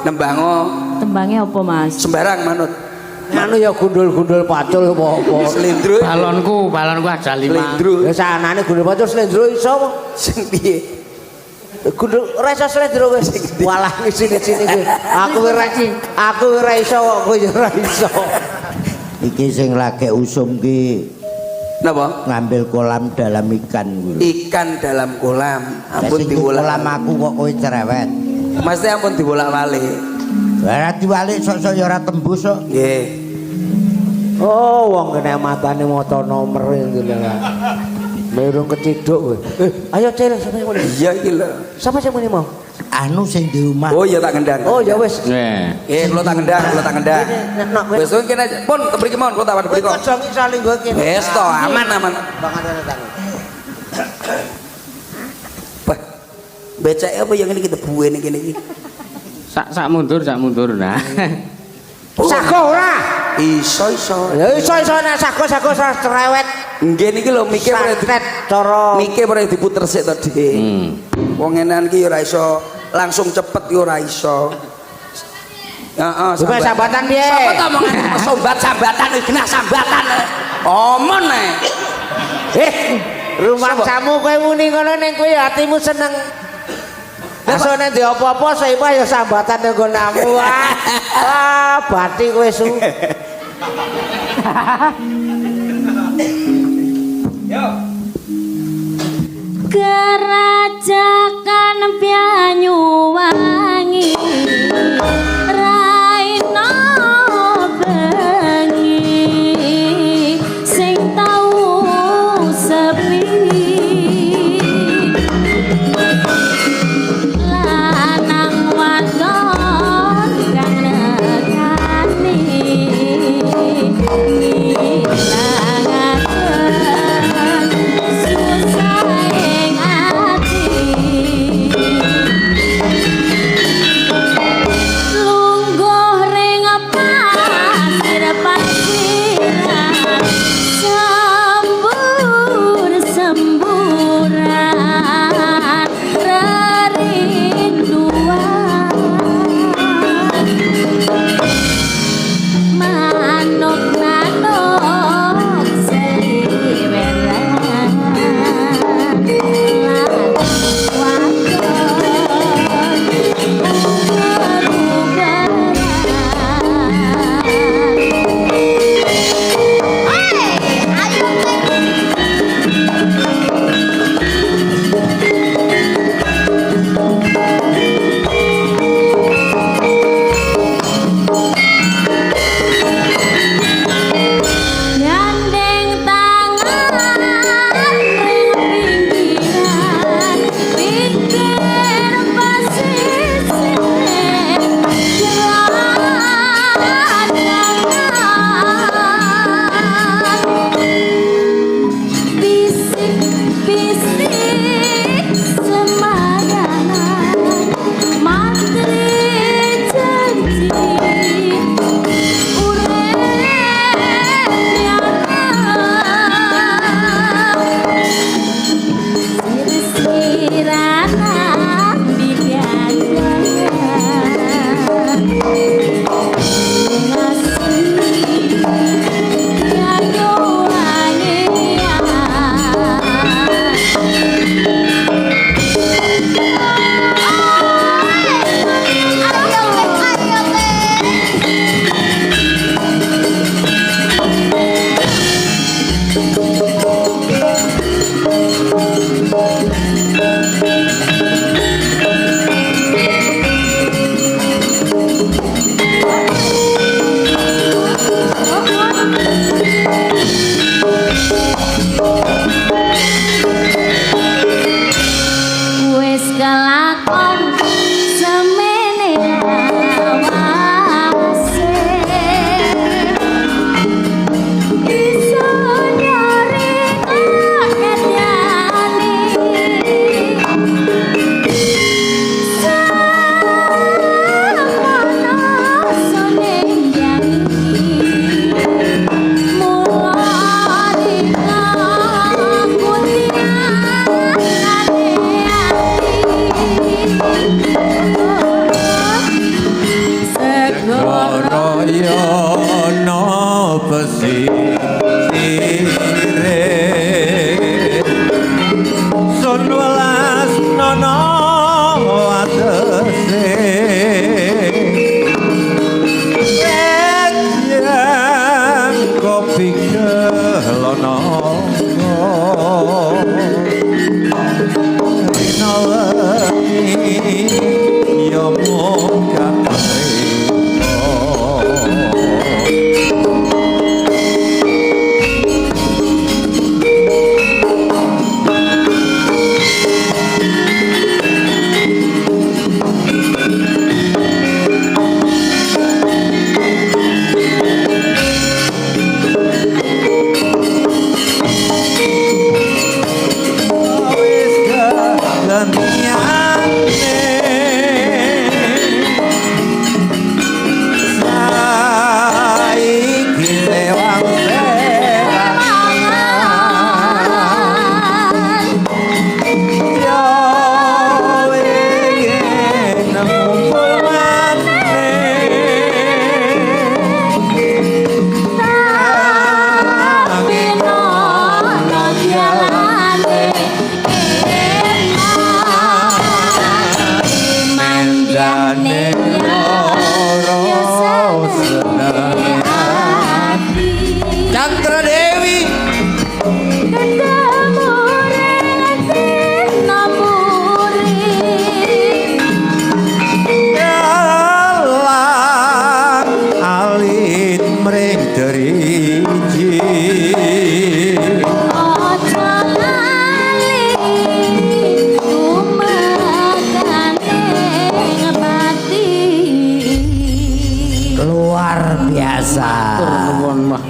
nembango Tembangnya apa Mas? sembarang manut Anu ya gundul-gundul pacul apa-apa. slendro Balonku aja 5. slendro Ya sanane gundul pacul slendro iso apa? sing piye Gundul ora iso slendro wis. Walah sini-sini kowe. Aku ora iso kok kowe ya ora iso. Iki sing lagi usum ki napa ngambil kolam dalam ikan kuwi. ikan dalam kolam ampun Sing diwolak kolam aku kok kowe cerewet. Mas ampun diwolak-walik Ora diwalik sok-sok ya ora tembus kok. nggih Oh, wong kena matane moto nomor itu lah. Merung keciduk kowe. Ayo Cil, sampe muni. iya iki lho Sapa sing muni mau? Anu sing di omah. oh iya tak ngendang Oh, ya wis. kula tak ngendang Nek kowe wis kene aja pun mriki mawon kula tak mriki kok aja saling gue kene. wis to aman Bangane tangan. Wah, becek apa yang ini kita buene kene iki Sak mundur nah. Sago ora? iso Ya iso nek sago ora cerewet. nggih niki lho mikir Santet cara mikir ora diputer sik to Dik wong enan iki ora iso langsung cepet yo ora iso Heeh, Sambat. Sambatan piye? Sapa omongan sambatan iki genah sambatan. Omon ae. Rumangsamu kowe muni ngono ning kowe atimu seneng. Asone ndi apa-apa saipah ya sambatan ning nggonamu. Bathi kowe su. Kerajakan Banyuwangi raina bengi sing tau sepi lanang wadon kang nekani ilangaken susah ing ati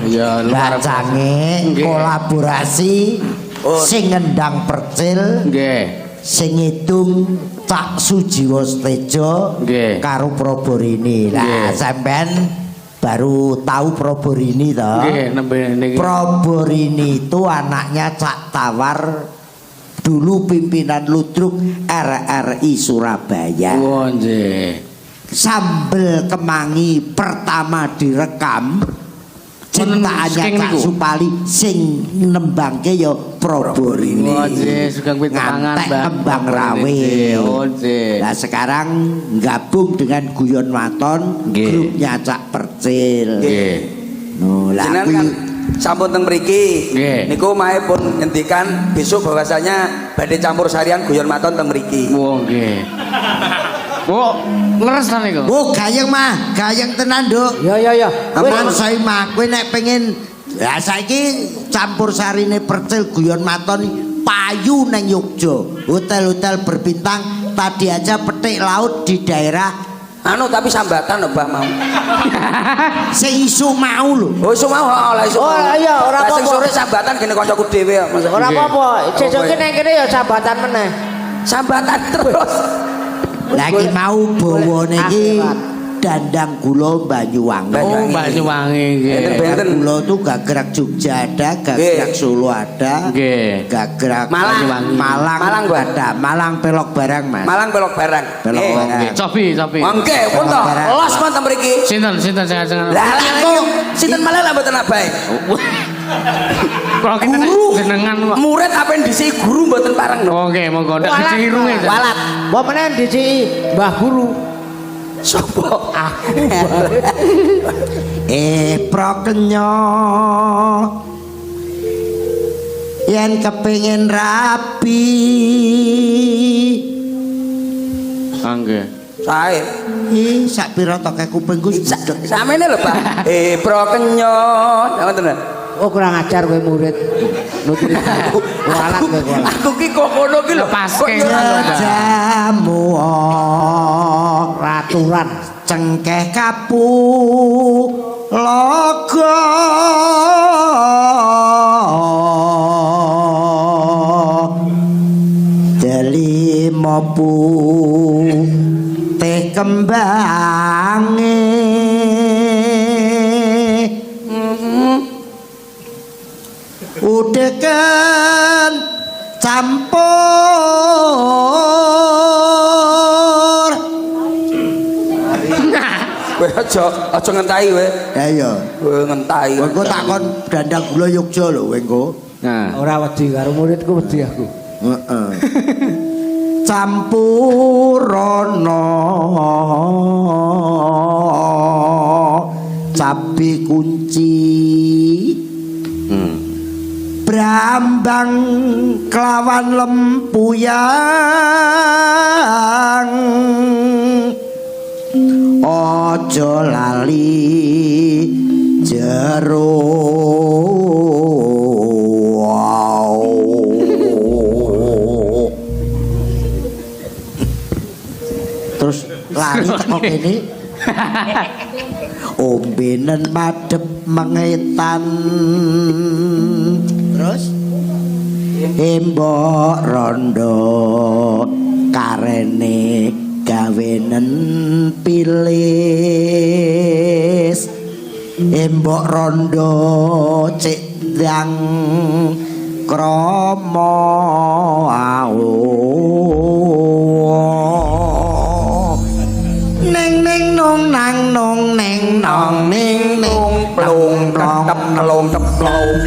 Ya luar Bacange Nggih. kolaborasi Oh. sing ngendang percil Nggih. sing ngidung Cak Sujiwo Stejo Nggih. karo Proborini. Lah Nggih. sampean baru tahu Proborini toh? Nggih, nembe niki. Proborini itu anaknya Cak Tawar, dulu pimpinan ludruk RRI Surabaya. Oh, nggih. Sambel Kemangi pertama direkam ciptaannya saking Cak niku? Supali sing nembangke ya Proborini. Oh, nggih, sugeng wit mangan, Ngantek Mbak. kembang rawe. Oh, nggih. Nah sekarang gabung dengan Guyon Waton, Nggih. grupnya Cak Percil. Nggih. No, lah Jenengan kuwi kan sampun teng mriki. Nggih. Niku mae pun ngendikan besok bahwasanya badhe campur sarian guyon maton teng mriki. Oh, nggih. Oh, leres ta niku? oh gayeng mah, gayeng tenan, Nduk. Ya. Ampun saya mah kowe nek pengen ya saiki campur sarine Percil Guyon Maton payu neng Yogya. Hotel-hotel berbintang tadi aja petik laut di daerah Anu tapi sambatan lho Mbah mau. sing isu mau lho. Oh iso mau lah iso. Oh, iya, ora Lah, sing apa-apa. sore sambatan gene kancaku dhewe kok. Mas. Ora Nggih. apa-apa, sesuke ning kene ya jabatan meneh. Sambatan terus. Lagi mau bawane iki Akhirat. dandang gula Banyuwangi. Oh, Banyuwangi nggih. Benten-benten. Gula tuh gagrak Jogja ada, gagrak Solo ada, Nggih. gagrak Malang. Malang Malang, Mbak. ada, Malang pelok barang Mas. Malang belok barang. Pelok Nggih. barang. Nggih, cobi. Mangke pun to. Los pun teng mriki. Sinten sing Lah aku sinten malah lah mboten abahe. Kalau kita jenengan kok. Murid apa yang disi guru mboten pareng no. Oke, monggo ndak dicirunge. Walat. Mbok meneh diciki Mbah Guru. Sopo? Aku. Prokenya yen kepengin rapi Nggih. Sae. sak pira toke kupingku Samene lho, Pak. Prokenya. Ngoten lho. Oh kurang ajar kowe murid. Nuturi walat kowe walat. Aku ki kok ngono ki lho. Lepaske. jamu Raturan. cengkeh kapu logo delimopu teh kembange udeken campur Kowe aja ngentahi kowe. ayo Kowe ngentahi. engko takon dandang gula Yogya lho engko Nah. Ora wedi karo muridku wedi aku. heeh campurana cabe kunci Brambang kelawan lempuyang ojo lali jero terus lari teko kene ombenen madhep mengetan terus embok rondo karene gawenen pilis embok rondo cedang kromo neng neng nong nang nong neng nong neng neng Plung tep telung tep plung.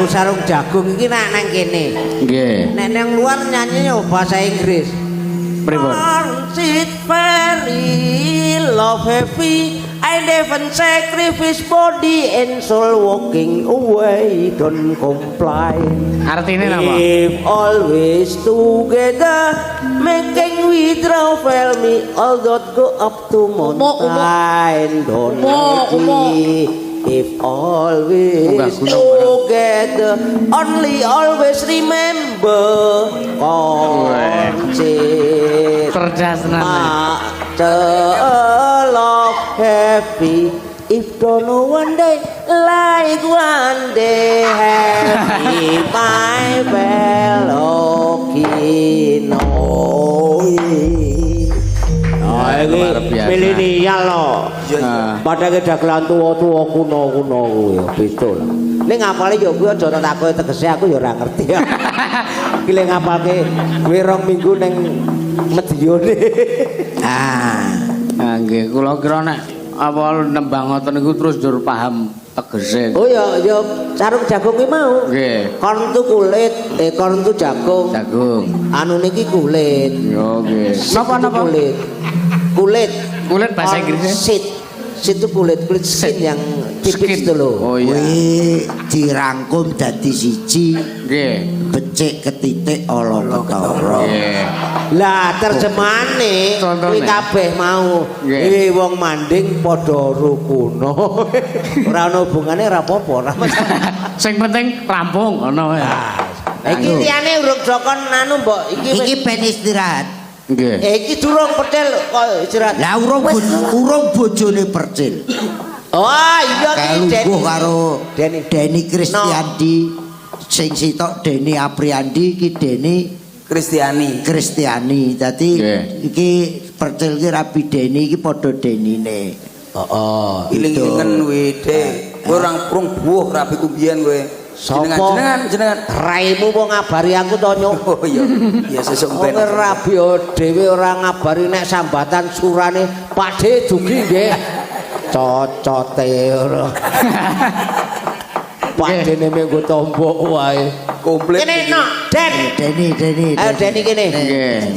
lagu sarung jagung iki nak nang kene. Nggih. Nek nang luar nyanyi yo bahasa Inggris. Pripun? Sit very love heavy I never sacrifice body and soul walking away don't complain. Artine napa? If always together making we travel me all don't go up to mountain don't worry. If always together only always remember concert Cerdas tenan. love happy if don't know one day like one day happy my Belokino. Luar biasa. Milenial loh. Pada dagelan tua-tua kuno-kuno kuwi betul. Ning ngapale yo kuwi aja tak takoki tegese aku yo ora ngerti. Iki le ngapalke kuwi 2 minggu ning medione. Nggih, kula kira nek apa nembang ngoten niku terus njur paham tegese. Oh ya sarung jagung ki mau. Nggih. Korn tu kulit, korn tu jagung. Jagung. Anu niki kulit. Yo nggih. Napa? Kulit. Kulit. Kulit bahasa Inggrisnya? Sit itu kulit skin yang tipis itu loh. Oh iya. Kuwi dirangkum dadi siji. Nggih. Becik ke titik ala ketara. Nggih. Lah terjemahane kuwi kabeh mau. Wong manding padha rukuno. Ora ono hubungane ora apa-apa, ora masalah. Sing penting rampung ngono wae. Iki liyane urung dokon anu mbok Iki ben istirahat. Nggih. Iki durung pedel kok istirahat. Lah urung bojone percil. Oh iya iki Kalungguh karo Deni Kristiandi. Sing sitok Deni Apriandi iki Deni Kristiani. Dadi iki percil ki rabi Deni iki padha denine. Heeh. Iling-ilingen kuwi, Dik. Kowe orang prung buah rabi kumbiyen kowe. Jenengan. Raimu mau ngabari aku to nyuk. Oh iya. Ya sesuk ben. Wong rabi dhewe ora ngabari nek sambatan surane Pakde dugi nggih. Cocote ora. Pakde ne menggo tombok wae. Komplit. Kene no, Deni. Ayo Deni kene. Nggih.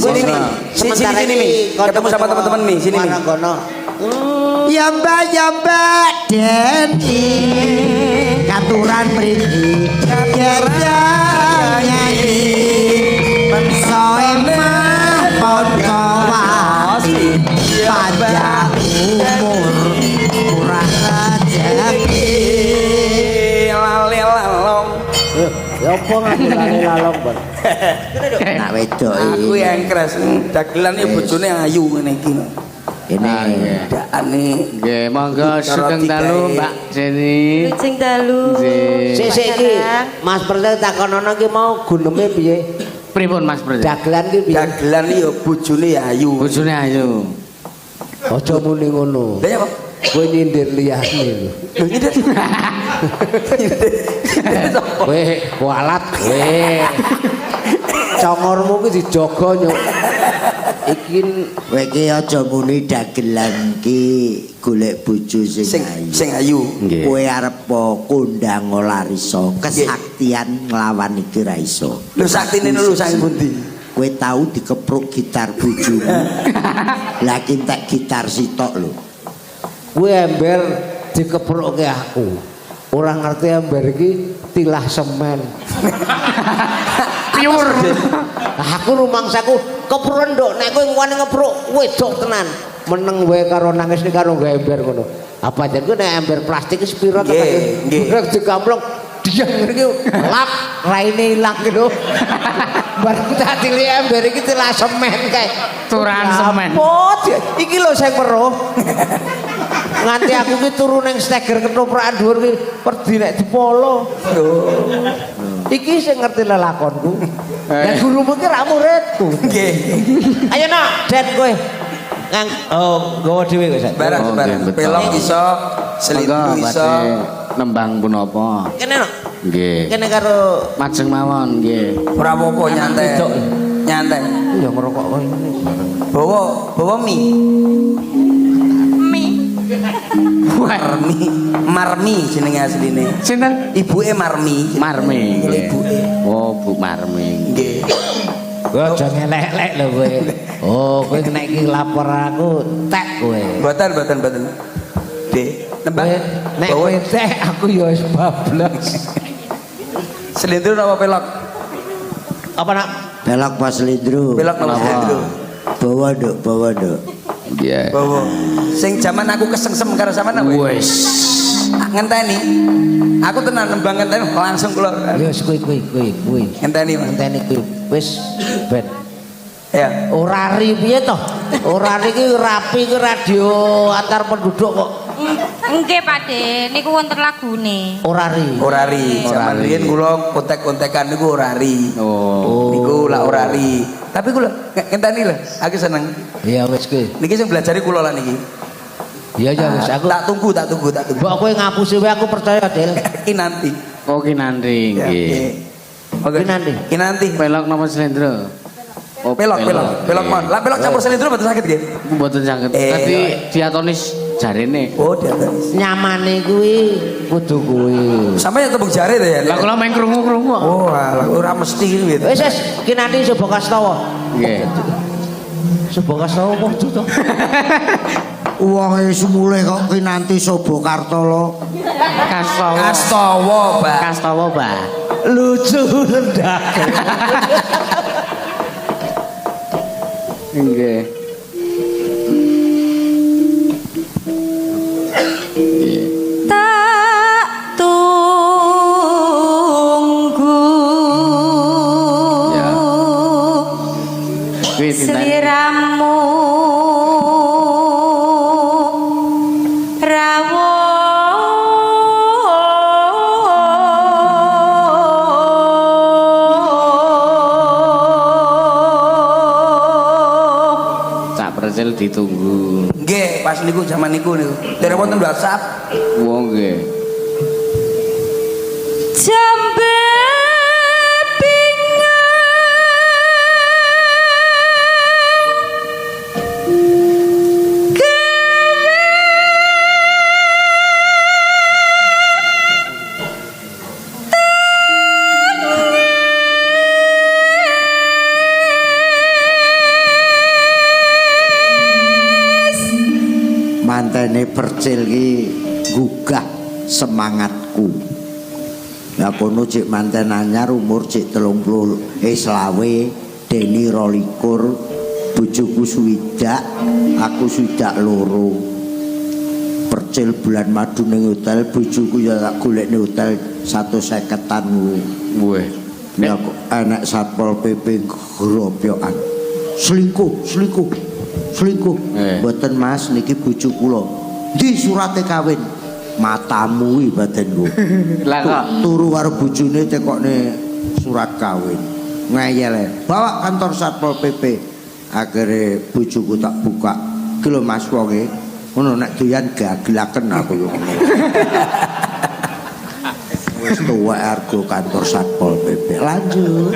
Sementara ini ketemu sama teman-teman nih sini. Yamba Deni katuran mriki nyanyi mensoe mah padha wasi panjang umur kurang rezeki lalong. Ya apa ngaku lalong, Bang? nak wedok Aku yang keras dagelan iki bojone ayu ngene iki. ini Dakane Nggih, monggo sugeng dalu Mbak Jenny. Sing dalu. Nggih. Sik iki Mas Pertel takonono ki mau guneme piye? Pripun Mas Bro? Dagelan ki piye? dagelan iki ya bojone ayu. Bojone ayu. Aja muni ngono. Lah ya, Pak? Kowe nyindir liyane lho. Kowe kualat kowe. Congormu ki dijaga nyuk. Iki kowe ki aja muni dagelan ki golek bojo sing ayu. Sing ayu. Nggih. Kowe arep kondang Larisa, kesaktian nglawan iki ra iso. Lho saktine lho sang pundi? Kowe tau dikepruk gitar bojomu. Lah ki entek gitar sitok lho. kowe ember dikeprukke aku. Ora ngerti ember iki tilah semen. Piur. Aku rumangsaku kepruken nduk nek kowe ngwani ngepruk wedok tenan. Meneng wae karo nangis ning karo gawe ember ngono. Apa jan ku nek ember plastik wis pira to? Nggih. Rek digamplong diang ngene iki lap raine ilang gitu. Bareng tak tili ember iki tilah semen kae. Turahan semen. Apa? Iki lho sing weruh. Nganti aku ki turu ning steger ketoprakan dhuwur ki perdi nek dipolo. Iki sing ngerti lelakonku. Ya gurumu ki ra muridku. Nggih. Ayo nak, Den kowe. Ngang nggawa dhewe kowe sak. Barang pelok iso, selingkuh iso. Nembang punapa? Kene no. Nggih. Kene karo Majeng mawon nggih. Ora apa-apa nyantai. Nyantai. ya ngerokok kowe ini. Bawa mie. Marmi jenenge asline. Sinten? Ibuke Marmi. Marmi. Ibuke. Oh, Bu Marmi. Nggih. Kowe aja ngelek-elek lho kowe. Oh, kowe nek iki lapor aku tek kowe. Mboten. Dek, nembang. Nek kowe tek aku ya wis bablas. Selindro apa pelok? Apa nak? Pelok pas Lidru. Pelok apa selindro? Bawa dok. Iya. Bawa. Sing jaman aku kesengsem karo sampean apa? Wes. Ngenteni. Aku tenan nembang ngenteni langsung kula. Ya wis kuwi. Ngenteni, Mas. Ngenteni kuwi. Wis ben. Ya. Orari piye toh? Orari iki rapi ke radio antar penduduk kok. Nggih, Pakde, niku wonten lagune. Orari. Zaman riyen kula kontek-kontekan niku orari. Oh. Niku lah orari. Tapi kula ngenteni lho, aku seneng. Iya wis kuwi. Niki sing belajari kula lah niki. Iya ya wis aku. Tak tunggu. Mbok kowe ngapusi wae aku percaya, Del. Ki nanti. Oh, ki nanti nggih. Oke. Ki nanti. Pelok napa slendro? Oh, Pelok mon. Lah pelok campur selindro mboten sakit nggih. Mboten saged. Dadi diatonis jarene. Oh, diatonis. Nyamane kuwi kudu kuwi. Sampai ya tembung jare to ya. Lah kula main krungu-krungu. Oh, alah ora mesti gitu. Wis ki nanti coba kastawa. Nggih. Coba kastawa apa to? Wong semule kok kinanti Sobo Kartolo. Kastawa, Pak. Kastawa, Pak. Lucu rendah. Nggih. Tak tunggu. Ya. Kuwi dinten. Sliramu Percil ditunggu. Nggih, pas niku zaman niku niku. Derek wonten WhatsApp. Wong nggih. Jambe Mantene Percil ki gugah semangatku. Lah kono cek manten anyar umur cek 30 selawe Deni 22 bojoku swidak aku swidak loro. Percil bulan madu ning hotel bojoku ya tak golek ning hotel 150-an kuwi. Weh. Ya kok enek Satpol PP gropyokan. Selingkuh. Mboten Mas niki bojo kula. Ndi surate kawin? Matamu iki badanku. Lah kok Turu karo bojone tekokne surat kawin. Ngeyel. Bawa kantor Satpol PP. Akhire bojoku tak buka. Ki lho Mas wonge ngono nek doyan gagelaken aku yo ngono. Wis tuwa argo kantor Satpol PP. Lanjut.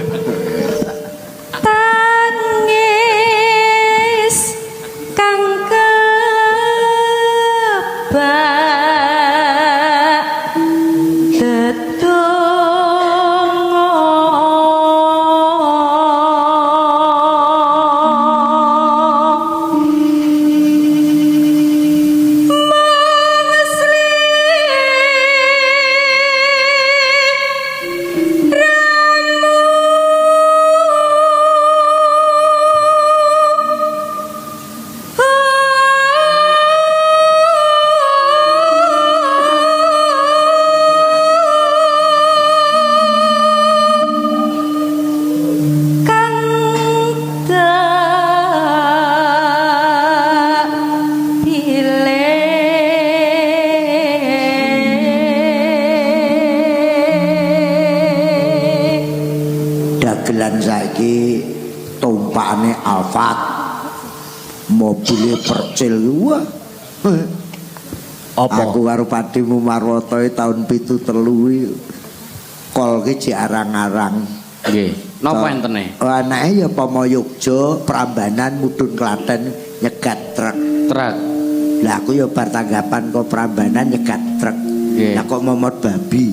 Saiki tumpakane Alphard mobile Percil wah apa aku karo Padimu Marwoto tahun 73 kol ki jek arang-arang nggih napa entene anake ya Pomo Yogya Prambanan mudhun Klaten nyegat truk Lah aku ya bar tanggapan kok Prambanan nyegat truk. Lah kok momot babi.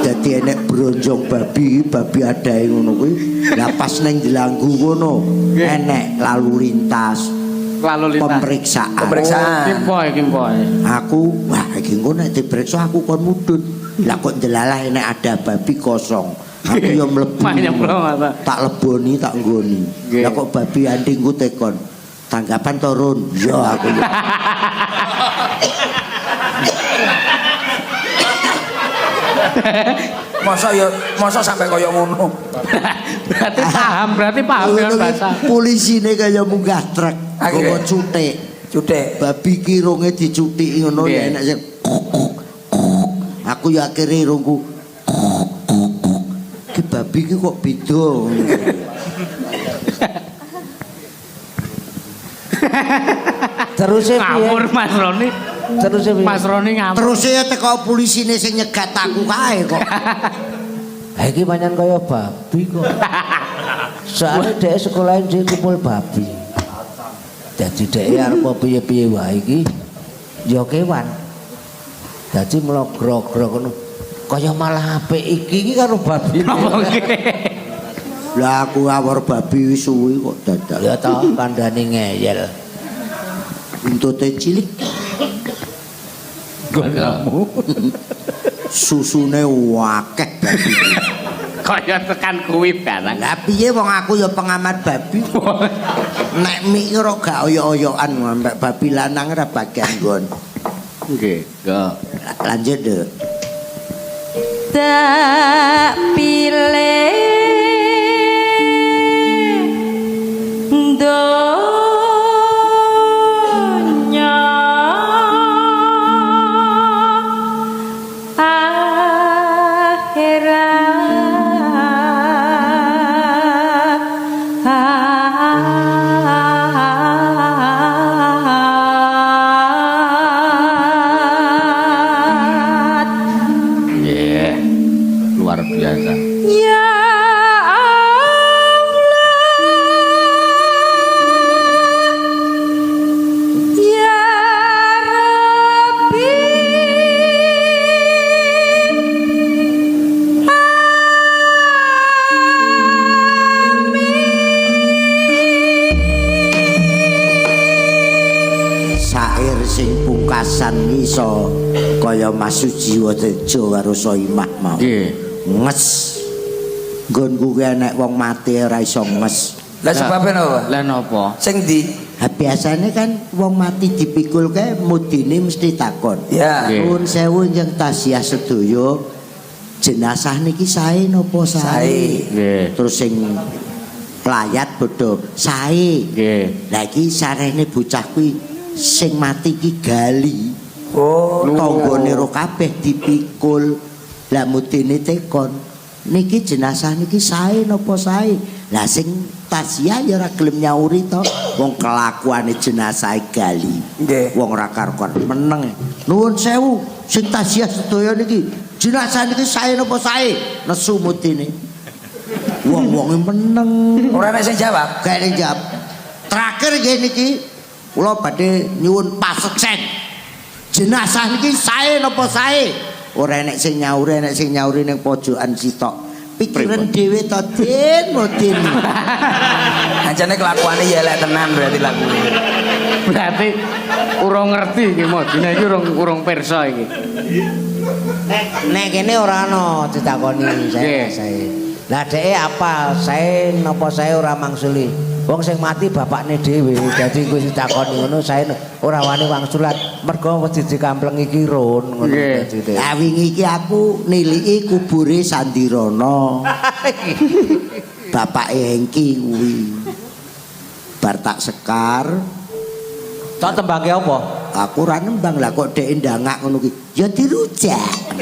Dadi enek bronjong babi adae ngono kuwi. Lah pas ning Jelanggu ngono enek lalu lintas pemeriksaan. Kimpoe. Aku wah iki engko nek diperiksa aku kon mudhun. Lah kok ndelalah enek ada babi kosong. Aku yo mlebu. Tak leboni tak nggoni. Lah kok babi andingku tekon. Tanggapan turun. Yo aku. Masa sampai kaya ngono. berarti paham ya bahasa. Polisine kaya munggah truk, nggo cutik. Babi ki runge dicuthiki ngono ya enak sing aku ya akhire irungku. Ki babi ki kok beda. Terus ngawur Mas Roni. Mas Roni ngawur. Terus teko polisine sing nyegat aku kae kok. Ha iki pancen kaya babi kok. Soale dhek sekolah dhewe kumpul babi. Dadi dhek arep piye-piye wae iki ya kewan. Dadi mlogrog-grog ngono. Kaya malah apik iki karo babi. Lah aku awor babi wis suwi kok dadak. Ya ta kandhane ngeyel. Untute cilik. Gonamu. Susune akeh babi. Kaya tekan kuwi barang. Lah piye wong aku ya pengamat babi. Nek mik ora gak oyok-oyokan mbak babi lanang ora bagian nggon. Nggih, kok. Lanjut, Dek. Tak pilih donya akhirat. Yeah. Luar biasa. Ya Allah, ya Rabbi, Sair sing pungkasan iso kaya Mas Sujiwo Tejo karo Soimah mau. Nggih. Nges. Nggonku ki enek wong mati ora iso nges. Lah sebabnya napa? Lah napa? Sing ndi? Ha biasane kan wong mati dipikul kae mudine mesti takon. Ya. Nggih. Nuwun sewu njeng tasiyah sedaya. Jenazah niki sae napa Sae. sae? Nggih. Terus sing layat bodho sae. Nggih. Lah iki sarene bocah kuwi sing mati ki gali. Oh, Tanggane ro kabeh dipikul. Lah mudine tekon. Niki jenazah niki sae napa sae? Lah sing tasya ya ora gelem nyauri to. Wong kelakuane jenazah gali. nggih. Wong ora karuan meneng. Nuwun sewu, sing tasya sedaya niki jenazah niki sae napa sae? Nesu mudine. Wong-wonge meneng. Ora nek sing jawab. Gak ada jawab. Terakhir nggih niki kula badhe nyuwun paseksen. Jenazah niki sae napa sae? Ora enek sing nyauri ning pojokan sitok. Pikiran dhewe to Den Modin. Ancane kelakuane ya elek tenan berarti lakune. Berarti urung ngerti iki modine iki urung pirsa iki. Nek kene ora ana ditakoni sae. Lah dheke apa sae napa sae ora mangsuli. Wong sing mati bapakne dhewe. Dadi kuwi ditakoni ngono sae ora wani wangsulat mergo wis dikamplengi kirun ngono dadi. Lah wingi iki aku niliki kubure Sandirana. Bapake Hengki kuwi. Bar tak sekar, Tok tembange apa? aku ora nembang lah kok dhek ndangak ngono ki. Ya dirujak.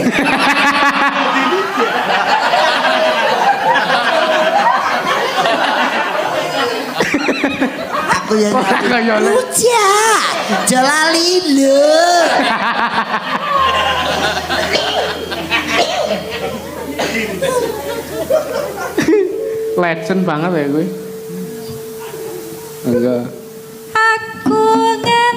Aku ya rujak. Jalali lho. Legend banget ya gue. Enggak. aku ngen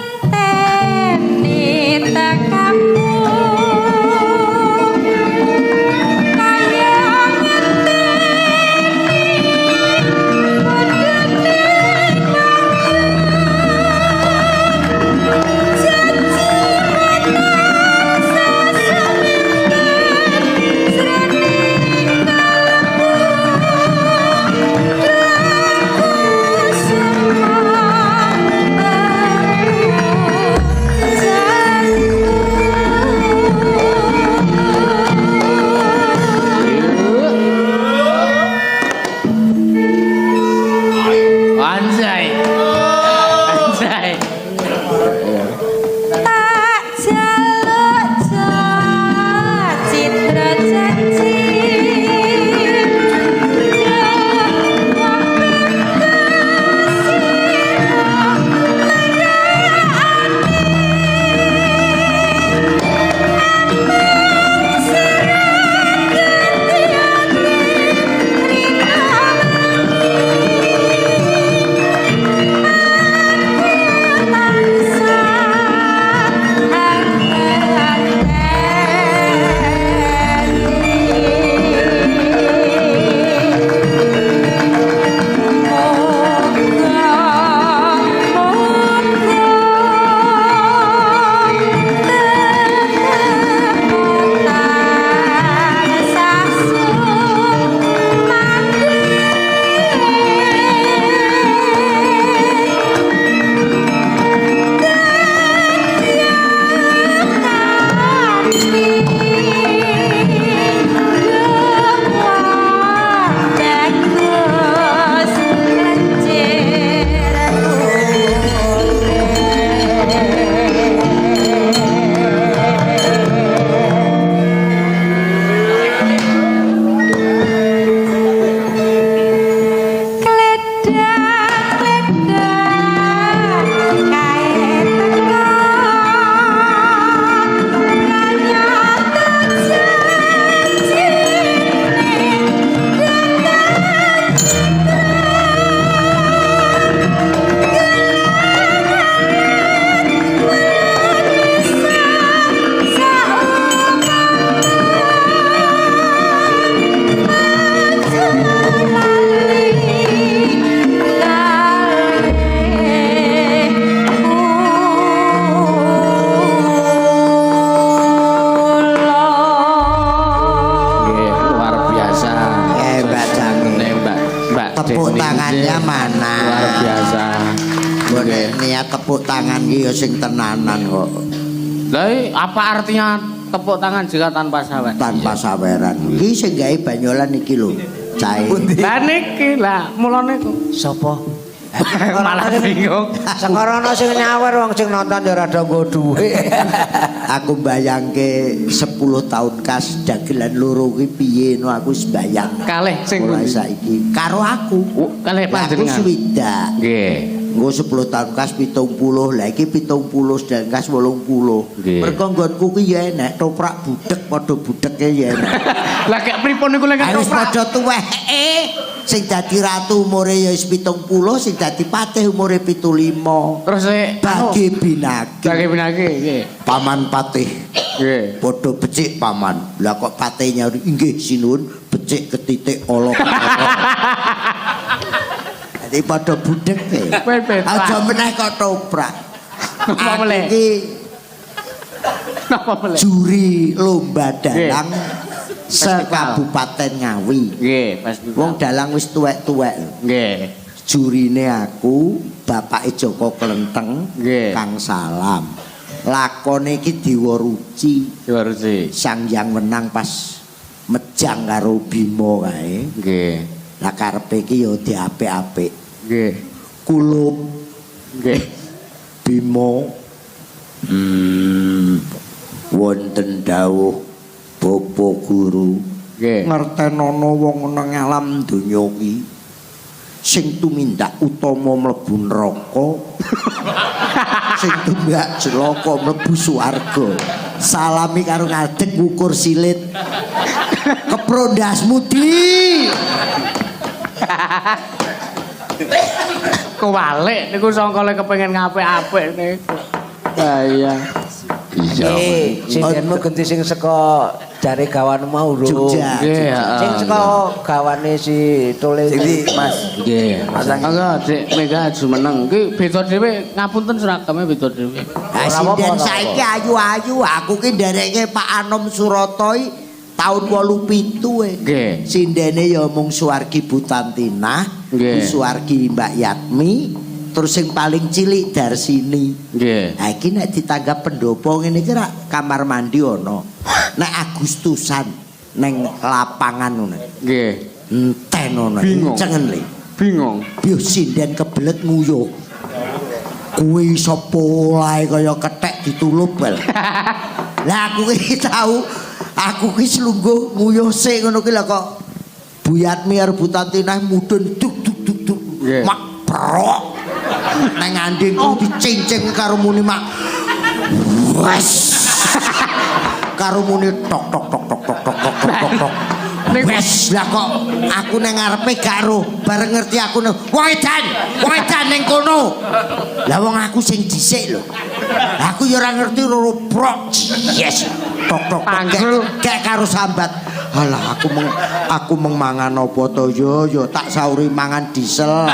tepuk tangannya mana? Luar biasa. Boleh niat tepuk tangan iki ya sing tenanan kok. Lah apa artinya tepuk tangan jika tanpa sawer? Tanpa saweran. Iki sing gawe banyolan iki lho. Cahe. Lah niki lah mulane kok. Sapa? Malah bingung. Sekarang sing nyawer wong sing nonton ya rada nggo dhuwit. Aku mbayangke 10 tahun kas dagelan loro kuwi piye no aku wis mbayang. Kalih sing mulai saiki karo aku. Kalih Aku panjenengan. swidak. Nggih. Nggo 10 tahun kas 70, lah iki 70 sedang kas 80. Nggih. Mergo nggonku kuwi ya enek toprak budek padha budeke ya enek. Lah kek pripun niku lek Wis ketoprak? padha tuweke. Sing dadi ratu umure ya wis 70, sing dadi patih umure 75. Terus Bagi binagi. Bagi binagi nggih. Paman patih. Nggih. Padha becik paman. Lah kok patih nyauri inggih sinuwun becik ketitik olok. Jadi padha budek e. Aja meneh kok toprak. Napa Aku meneh? iki Napa meneh? juri lomba dalang sekabupaten Ngawi. Nggih, pasti. Wong dalang wis tuwek-tuwek lho. Nggih. Jurine aku, bapake Joko Klenteng, Nggih. Kang Salam. Lakone iki Dewa Ruci. Dewa Ruci. Sang Hyang Wenang pas mejang karo Bima kae. Nggih. Lah karepe iki ya diapik-apik. Nggih. Kulup Nggih. Bima wonten dawuh Bapa Guru Nggih. ngertenono wong nang alam donya iki sing tumindak utama mlebu neraka sing tumindak celaka mlebu swarga salami karo ngadeg ngukur silit keprondasmu di Kewalik niku sangka lek kepengin ngapik-apik niku. Lah iya. Iya. Sindenmu ganti sing saka jare gawan mau lho. Jogja. Nggih, Sing saka gawane si Tole. Jadi Mas, Nggih. Mangga Dik Mega jumeneng. Ki beda dhewe ngapunten seragame beda dhewe. Ha sinden saiki ayu-ayu aku ki nderekke Pak Anom Suroto tahun 87 Nggih. Sindene ya mung Suwargi Butantina, Nggih. Suwargi Mbak Yatmi, terus sing paling cilik Darsini. Nggih. Ha iki nek ditanggap pendopo ngene iki rak kamar mandi ana. Nek Agustusan ning lapangan ngono. Nggih. Enten ana. Bingung. Cengen le. Bingung. Biyo sinden kebelet nguyuh. Kuwi iso polahe kaya kethek ditulup bel. Lah aku ki tau aku ki slungguh nguyuh sik ngono ki lho kok Buyatmi arep Butantinah mudhun duk duk duk duk. Nggih. Mak brok. Nang anding ku dicincing karo muni mak. Wes. Karo muni tok tok tok tok tok tok tok tok tok. Wes lah kok aku nang ngarepe gak ro bareng ngerti aku wong edan ning kono. Lah wong aku sing dhisik lho. Aku ya ora ngerti ro brok. Yes. Tok tok tok kayak karo sambat. Halah aku mangan apa to yo tak sauri mangan diesel.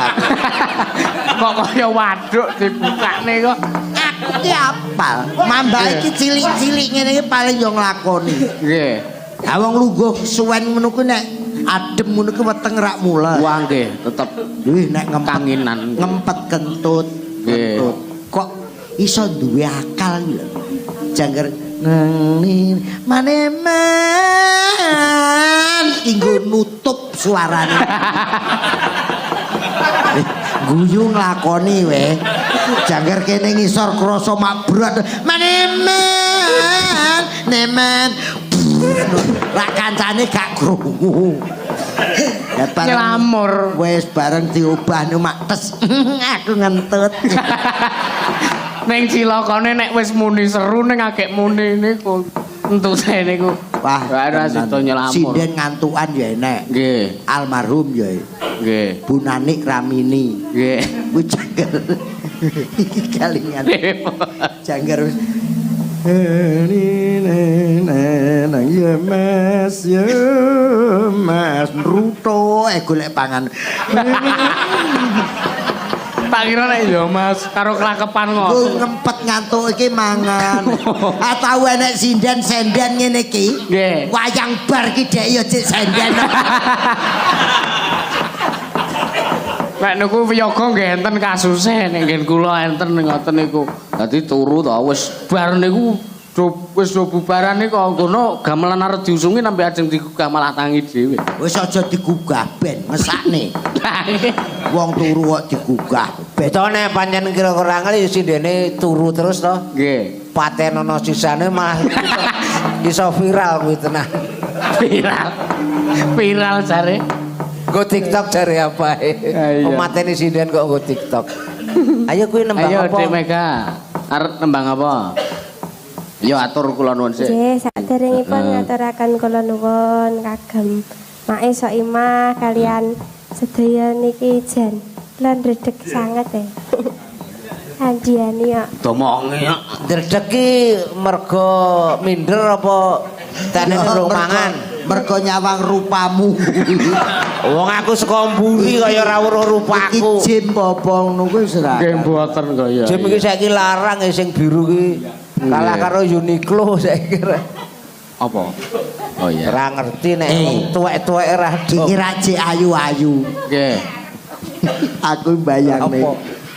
Kok kaya waduk dibukane kok. Aku ki apal. Mambake iki cilik-cilik ngene iki paling yo nglakoni. Nggih. Ha wong lungguh suwen ngono ku nek adem ngono ku weteng rak mules. Wah nggih, tetep Wih nek kanginan. ngempet kentut. Nggih. Kentut. Kok iso duwe akal iki lho. Jangger ngene maneman kanggo nutup suarane. Guyu nglakoni we. Jangger kene ngisor krasa mak berat. Maneman, nemen. Lah kancane gak krungu. Ya Nylamur. wis bareng diubah nu mak tes. Aku ngentut. Ning cilakane nek wis muni seru ning agek muni niku entuse niku. Wah, ora sida nylamur. sinden ngantukan ya enek. Nggih, Almarhum ya. nggih. Bu Nanik Ramini. Nggih. Kuwi jangger. Iki kalingan. Jangger wis nang ya mas ruto golek pangan. Tak kira nek ya Mas karo klakepan Ku ngono. ngempet ngantuk iki mangan. Ah tau enek sinden senden ngene iki. Nggih. Wayang bar ki dhek ya cek senden. Nek niku wiyaga nggih enten kasuse nek nggih kula enten ngoten niku. Dadi turu to wis bar niku wis do bubaran niku ngono gamelan arep diusungi sampe ajeng digugah malah tangi dhewe. Wis aja digugah ben ngesakne. Wong turu kok digugah. Betone pancen kira-kira ngali sindene turu terus to. Nggih. Paten ana sisane malah iso viral kuwi tenan. Viral. Viral jare. Go TikTok jare apa? Mateni sinden kok go TikTok. Ayo kuwi nembang apa? apa? Ayo Dek Mega. Arep nembang apa? Yo atur kula nuwun sik. Nggih, saderengipun ngaturaken kula nuwun kagem Mae Soimah kalian sedaya niki jan lan redeg sanget ya. Andiani kok. Domonge kok. Dredeg ki mergo minder apa tene durung mangan? Mergo nyawang rupamu. Wong aku saka mburi kaya ora weruh rupaku. Iki jim apa ngono kuwi ora. Nggih mboten kaya. Jim iki saiki larang sing biru ki. Kalah karo Uniqlo saiki. Apa? Oh iya. Ora ngerti nek wong tuwek-tuwek ora Iki raje ayu-ayu. Nggih. Aku mbayangne.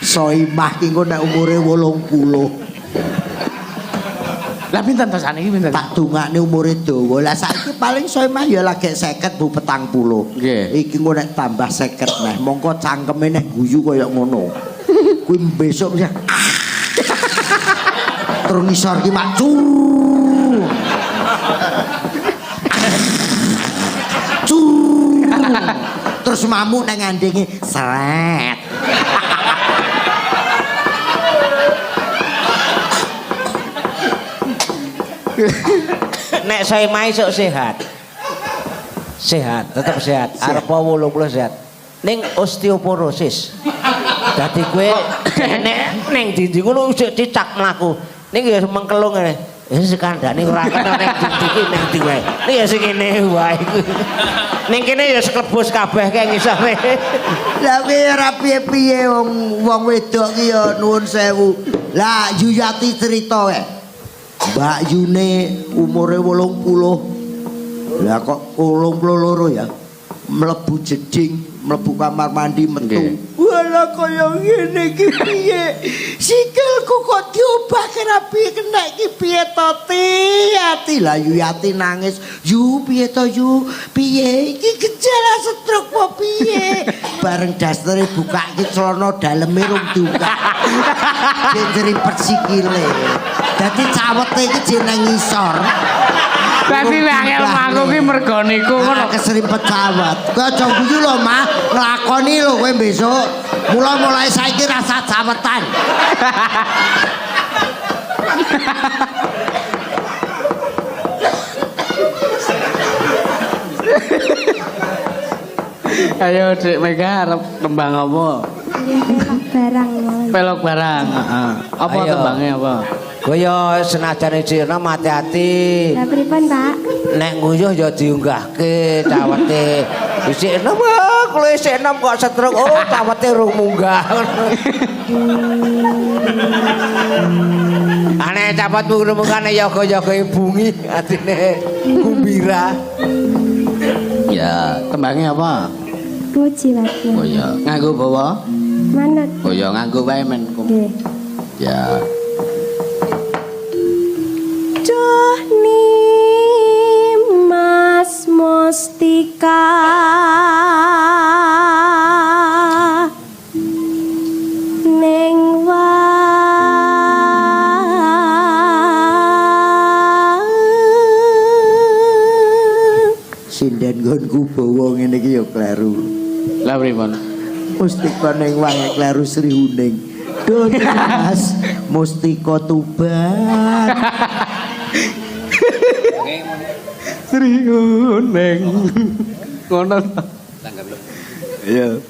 Soimah ki engko nek umure 80. Lah pinten to saniki pinten? Tak dungakne umure dawa. Lah saiki paling Soimah ya lagi 50 bu 40. Nggih. Iki engko nek tambah 50 neh, mongko cangkeme nek guyu kaya ngono. Kuwi besok ya. Terus ngisor ki mak cur. Cur. Terus mamuk nang ngandenge sret. Nek saya mai sok sehat. Sehat, tetap sehat. Arep 80 sehat. Ning osteoporosis. Dadi kowe nek ning dindi ngono sik cicak mlaku. Ning ya mengkelung ngene. Wis kandhane ora kena ning dindi iki ning ndi wae. Ning ya sing kene wae. Ning kene ya seklebus kabeh kae ngisore. Lah kowe ora piye-piye wong wedok ki ya nuwun sewu. Lah Yuyati cerita wae. Mbak Yune umure 80. Lah kok 82 ya. Mlebu jeding, mlebu kamar mandi metu. Wala kaya ngene iki piye? Sikilku kok diobah kerapi kena iki piye to Ati lah Yuyati nangis. Yu piye to Yu? Piye iki gejala stroke apa piye? Bareng dastere buka iki celana daleme rung dibuka. Jenjeripet sikile. Dadi cawete iki jeneng ngisor. Dadi angel mangku ki mergo niku ngono. Keserimpet cawat. Kowe aja guyu lho, Mah. Nglakoni lho kowe besok. Mulai saiki rasa cawetan. Ayo Dik Mega arep tembang apa? Pelok barang mawon. Pelok barang, heeh. Apa Ayo. tembange apa? Kaya senajan Cina hati-hati. Lah pripun, Pak? Nek nguyuh ya diunggahke cawete. Isik enom kalau isik enom kok setruk. Oh, cawete rung munggah. Ane cawet munggah yoga-yoga bungi atine kumbira. Ya, tembange apa? Puji Mas. Oh iya, nganggo bawa? Manut. Oh iya, nganggo wae men. Nggih. Ya. Duh ni Mas Mustika ning Sinden nggonku bawa ngene iki ya kleru. Lah pripun? Mustika ning wange kleru Sri Huning. Duh Mas, Mustika Tuban. Sri Huning. Ngono. Iya.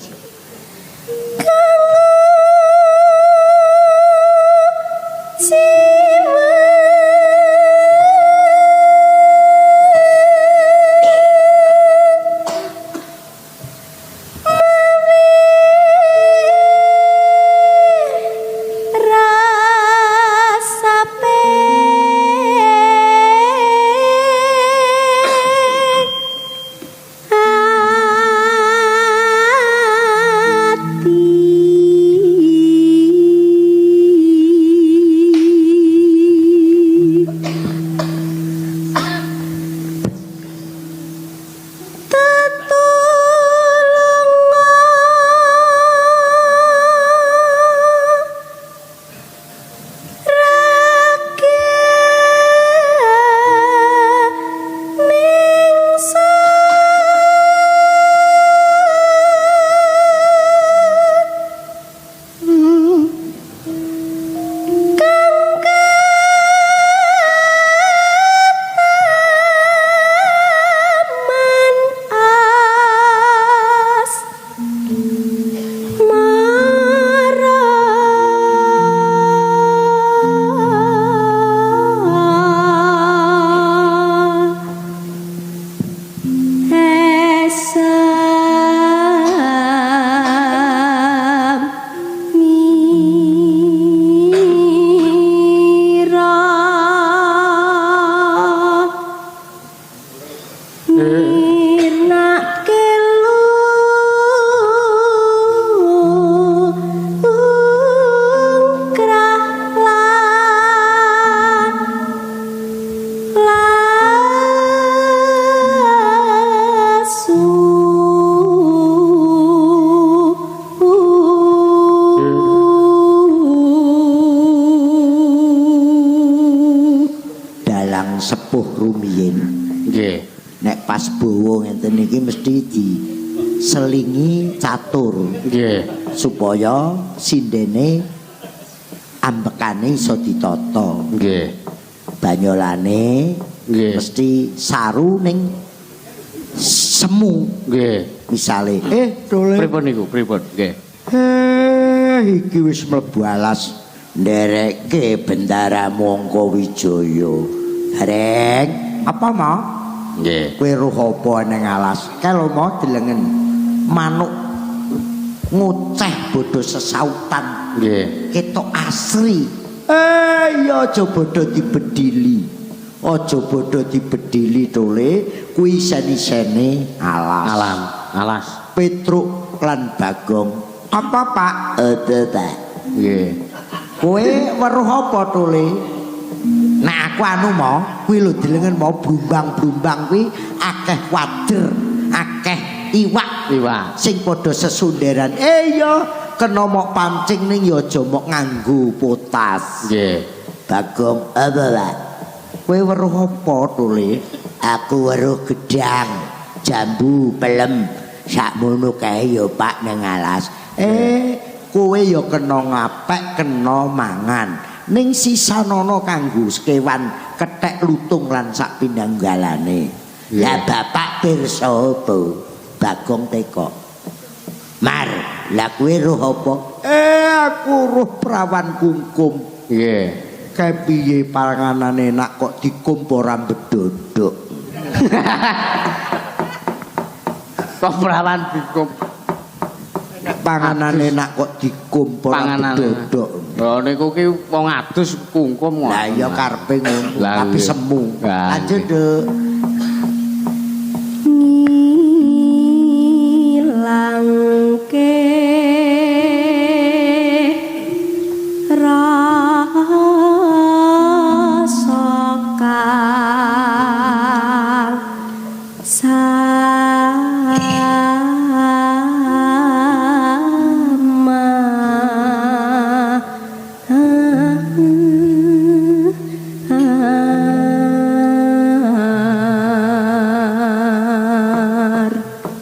Raden. Nggih. Nek pas bawa ngenten iki mesti diselingi catur. Nggih. Supaya sindene ambekane iso ditata. Nggih. Banyolane Nggih. mesti saru ning semu. Nggih. Misale, Dole. Pripun niku? Pripun? Nggih. Iki wis mlebu alas ndereke bendara Mangka Wijaya. Reng, apa mau? Nggih. Kowe roh apa ning alas? Kalau mau delengen manuk ngoceh bodho sesautan. Nggih. Ketok asri. Ya aja bodho dibedili. Aja bodho dibedili Tole, kuwi sen-isene alas. Alas. Petruk lan Bagong. Apa Pak? Pak. Nggih. Kowe weruh apa Tole? Nek aku anu mau, kuwi lho delengen mau blumbang-blumbang kuwi akeh wader, akeh iwak. Sing padha sesunderan. Ya kena mok pancing ning ya aja mok nganggo potas. Nggih. Bagong, apa Pak? Kowe weruh apa Tole? Aku weruh gedang, jambu, pelem, sakmono kae ya Pak ning alas. Kowe ya kena ngapek, kena mangan. Ning sisanono kanggo kewan kethek lutung lan sak pinanggalane. Lah bapak pirsa apa? Bagong teko. Mar, lah kowe roh apa? Aku roh prawan kungkum. Nggih. Kepiye panganan enak kok dikumpul rambut dodok. Kok perawan dikum Panganan enak kok dikumpul rambut dodok. Oh niku ki wong adus kungkum kok. Lah ya karepe ngono, tapi semu. Lanjut, Duk. Ngilangke rasa kang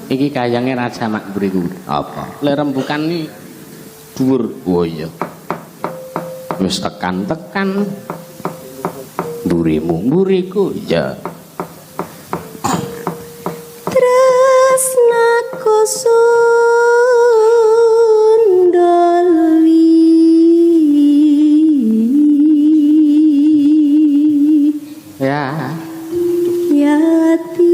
Iki kayange Raja Makmur iku. Apa? Le rembukan iki dhuwur. Oh iya. Wis tekan-tekan mburimu mburiku ya. tresnaku sundoli Ya. yati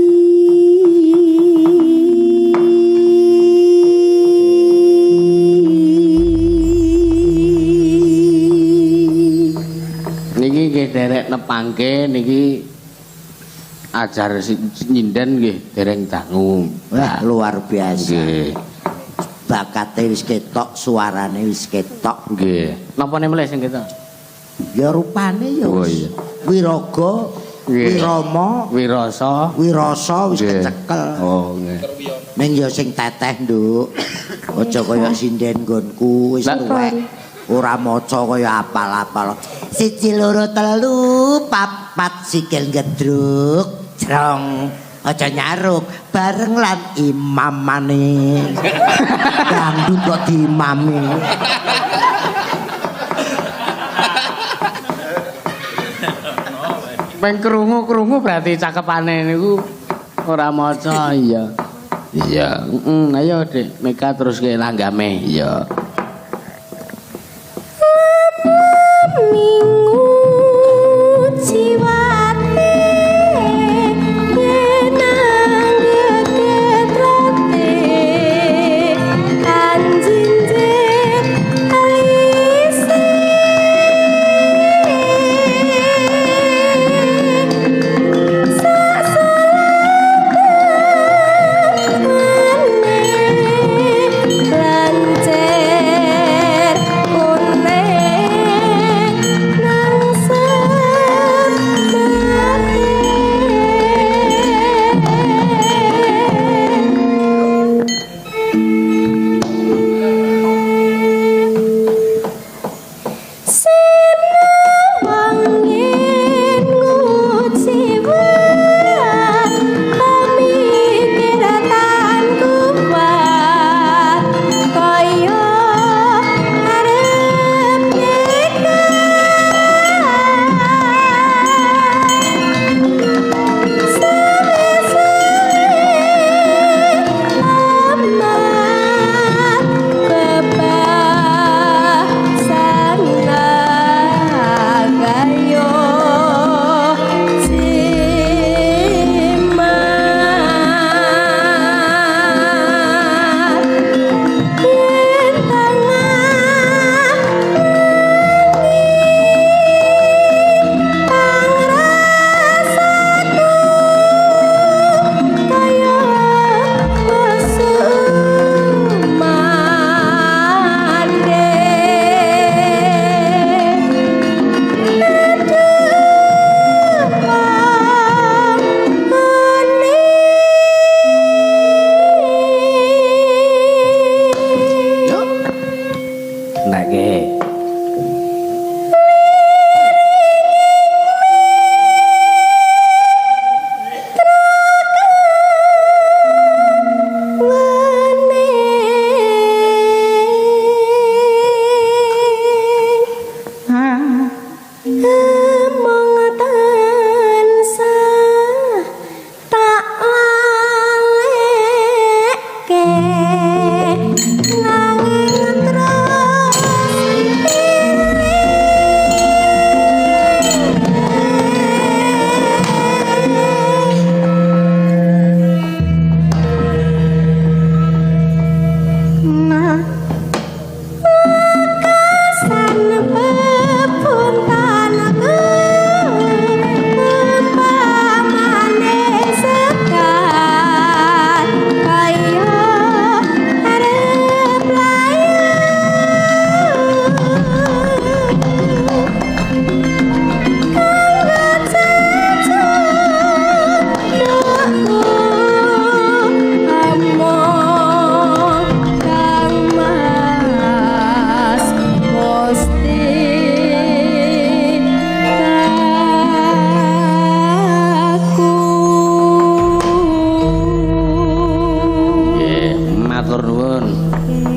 Niki nggih derek nepangke niki ajar nyinden nggih dereng dangu. Wah, luar biasa. Nggih. Bakate wis ketok, suarane wis ketok. Nggih. Napane melih sing ketok? Ya rupane ya Oh wis. iya. Wiraga, Nggih. Wirama, Wirasa. Wirasa wis Nggih. kecekel. Oh nggih. Ning ya sing teteh, Nduk. Aja kaya sinden nggonku wis Lah. tuwek. Ora maca kaya apal-apal. 1 2 3 4 sikil gedruk, jrong. Aja nyaruk bareng lan imamane. Dangdut kok diimami. Peng krungu-krungu berarti cakepane niku ora maca iya. Iya, ayo Dik, Meka terus ke langgame. Iya. minggu jiwate yenang gegetrote kanjinje alise sak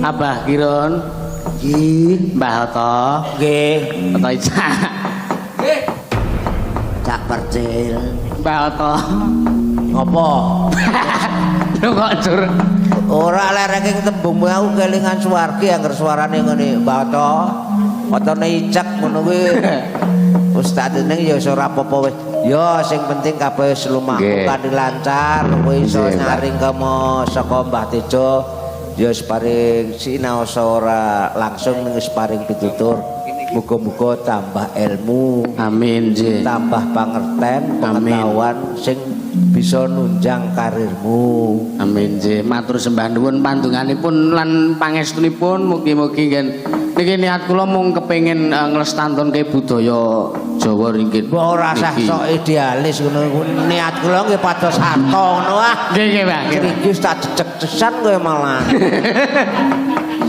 Abah Kiron. Nggih. Mbah Oto. Nggih. Oto Icak. Cak Percil. Mbah Oto. Ngopo? Lho kok jur. Ora lereke tembung aku kelingan suwargi angger suarane ngene Mbak Oto. Otone Icak ngono kuwi. Ustaz ning ya ora apa-apa wis. Ya sing penting kabeh wis lumaku kanthi lancar, kowe iso nyaring kemo saka Mbah Tejo. Ya wis paring sinaosa ora langsung ning wis paring pitutur. Muga-muga tambah ilmu, Amin nggih. tambah pangerten, pengetahuan sing bisa nunjang karirmu. Amin nggih. Matur sembah nuwun pandonganipun lan pangestunipun mugi-mugi nggih. Niki niat kula mung kepengin nglestantunke budaya Jawa ringkit. Ora usah sok idealis ngono. Niat kula nggih pados sarta ngono ah. Nggih nggih, Pak. Iki tak cecek-cesan kowe malah.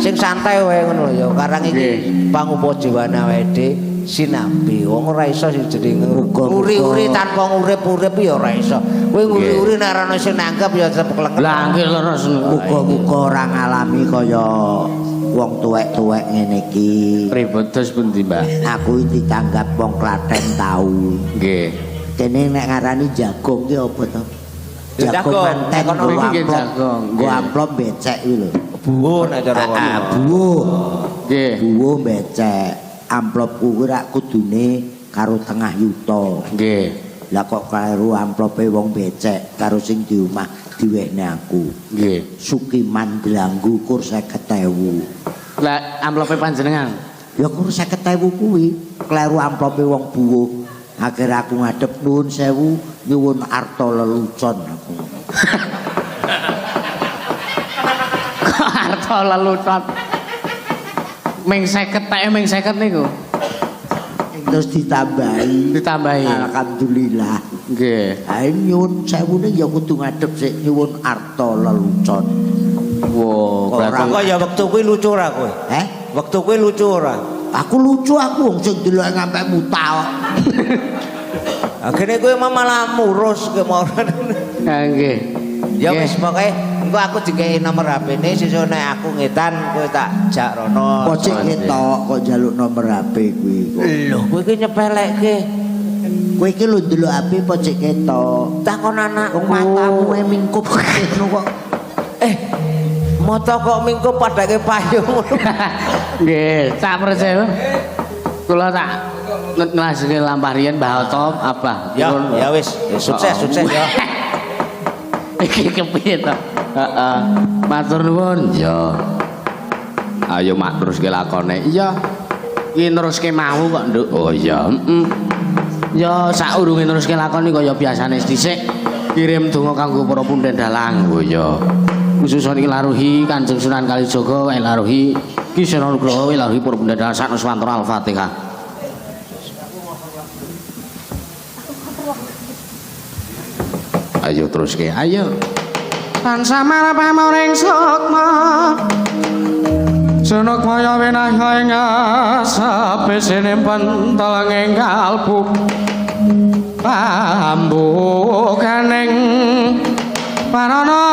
Sing santai wae ngono ya. Karang iki pangupa jiwane awake dhewe sinambi. Wong ora iso sing jenenge uri-uri tanpa ngurip-urip ya ora iso. Kowe nguri-uri nek ora ono sing nanggap ya tetep kelengket. Lah nggih leres. Muga-muga ora ngalami kaya wong tuwek-tuwek ngene iki. Pribedos pundi, Mbak? Aku ditanggap wong Klaten tau. Nggih. Kene nek ngarani jagung ki apa to? Jagung manten kono iki jagung. Nggo amplop becek kuwi lho. Buwo nek cara kono. Buwo. Nggih. Buwo becek. Amplop kuwi rak kudune karo tengah yuta. Nggih. Lah kok karo amplope wong becek karo sing di omah diwehne aku. Nggih. Sukiman Belanggu kur 50.000. Lah amplope panjenengan. Ya kur 50.000 kuwi kleru amplope wong buwo. Akhir aku ngadep nuwun sewu nyuwun arta lelucon aku. Arta lelucon. Ming 50 tae ming 50 niku. Terus ditambahi. Ditambahi. Alhamdulillah. Nggih. Ha nyuwun sewune ya kudu ngadep sik nyuwun arta lelucon. Wow, Ora kok ya wektu kuwi lucu ora kowe? Wektu kuwi lucu ora? Aku lucu aku wong sing delok ngampe muta kok. Akhirnya kowe malah murus kowe mau. Ha nggih. Ya wis pokoke engko aku dikei nomor HP-ne sesuk nek aku ngetan kowe tak jak rono. Kok cek ketok kok njaluk nomor HP kuwi. Lho kowe iki nyepelekke. Kowe iki lho ndelok HP apa cek ketok. Takon anakku. Matamu mingkup ngono kok. Mata kok mingkup padake payung. Nggih, tak percaya. Kula tak nglasike lampah riyen Mbah Oto apa? Ya wis, sukses ya. Iki kepiye to? Heeh. Matur nuwun. Ya. Ayo mak teruske lakone. Iya. Iki neruske mau kok, Nduk. Oh iya, heeh. Ya saurunge neruske lakon iki kaya biasane dhisik kirim donga kanggo para punden dalang. Oh iya. Khususan iki laruhi Kanjeng Sunan Kalijaga wae laruhi Ki Sena Nugraha wae laruhi para punden dalang sak Nuswantara Al-Fatihah. Ayo teruske, ayo. Tansah pamring sukma. Sunukmaya winahya ing asape sinimpen telenging kalbu. Pambukaning parana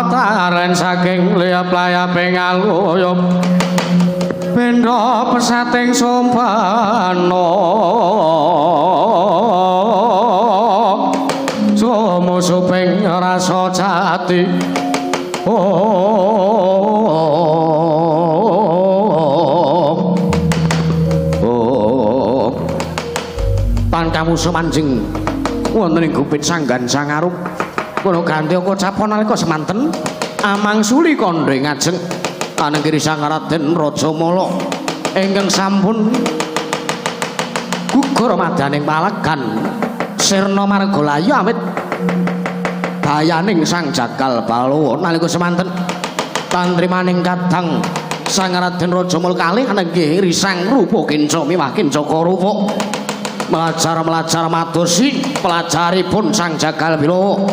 taren saking liap-layaping aluyup. Bendha pesating sumpana. Sumusuping rasa jati. Tan kamu semanjing wonten ing gupit sanggan sangarup kula ganti kocapon nalika semanten amangsuli kandhe ngajeng anenggiri Sang Raden Rajamala ingkang sampun gugur madaning palegan sirna margalayu amit bayaning Sang Jagal Balawa nalika semanten tantrimaning kadang Sang Raden Rajamala kalih anenggih risang rupa kinca miwah kinca rupa melajar madosi pelajaripun Sang Jagal Balawa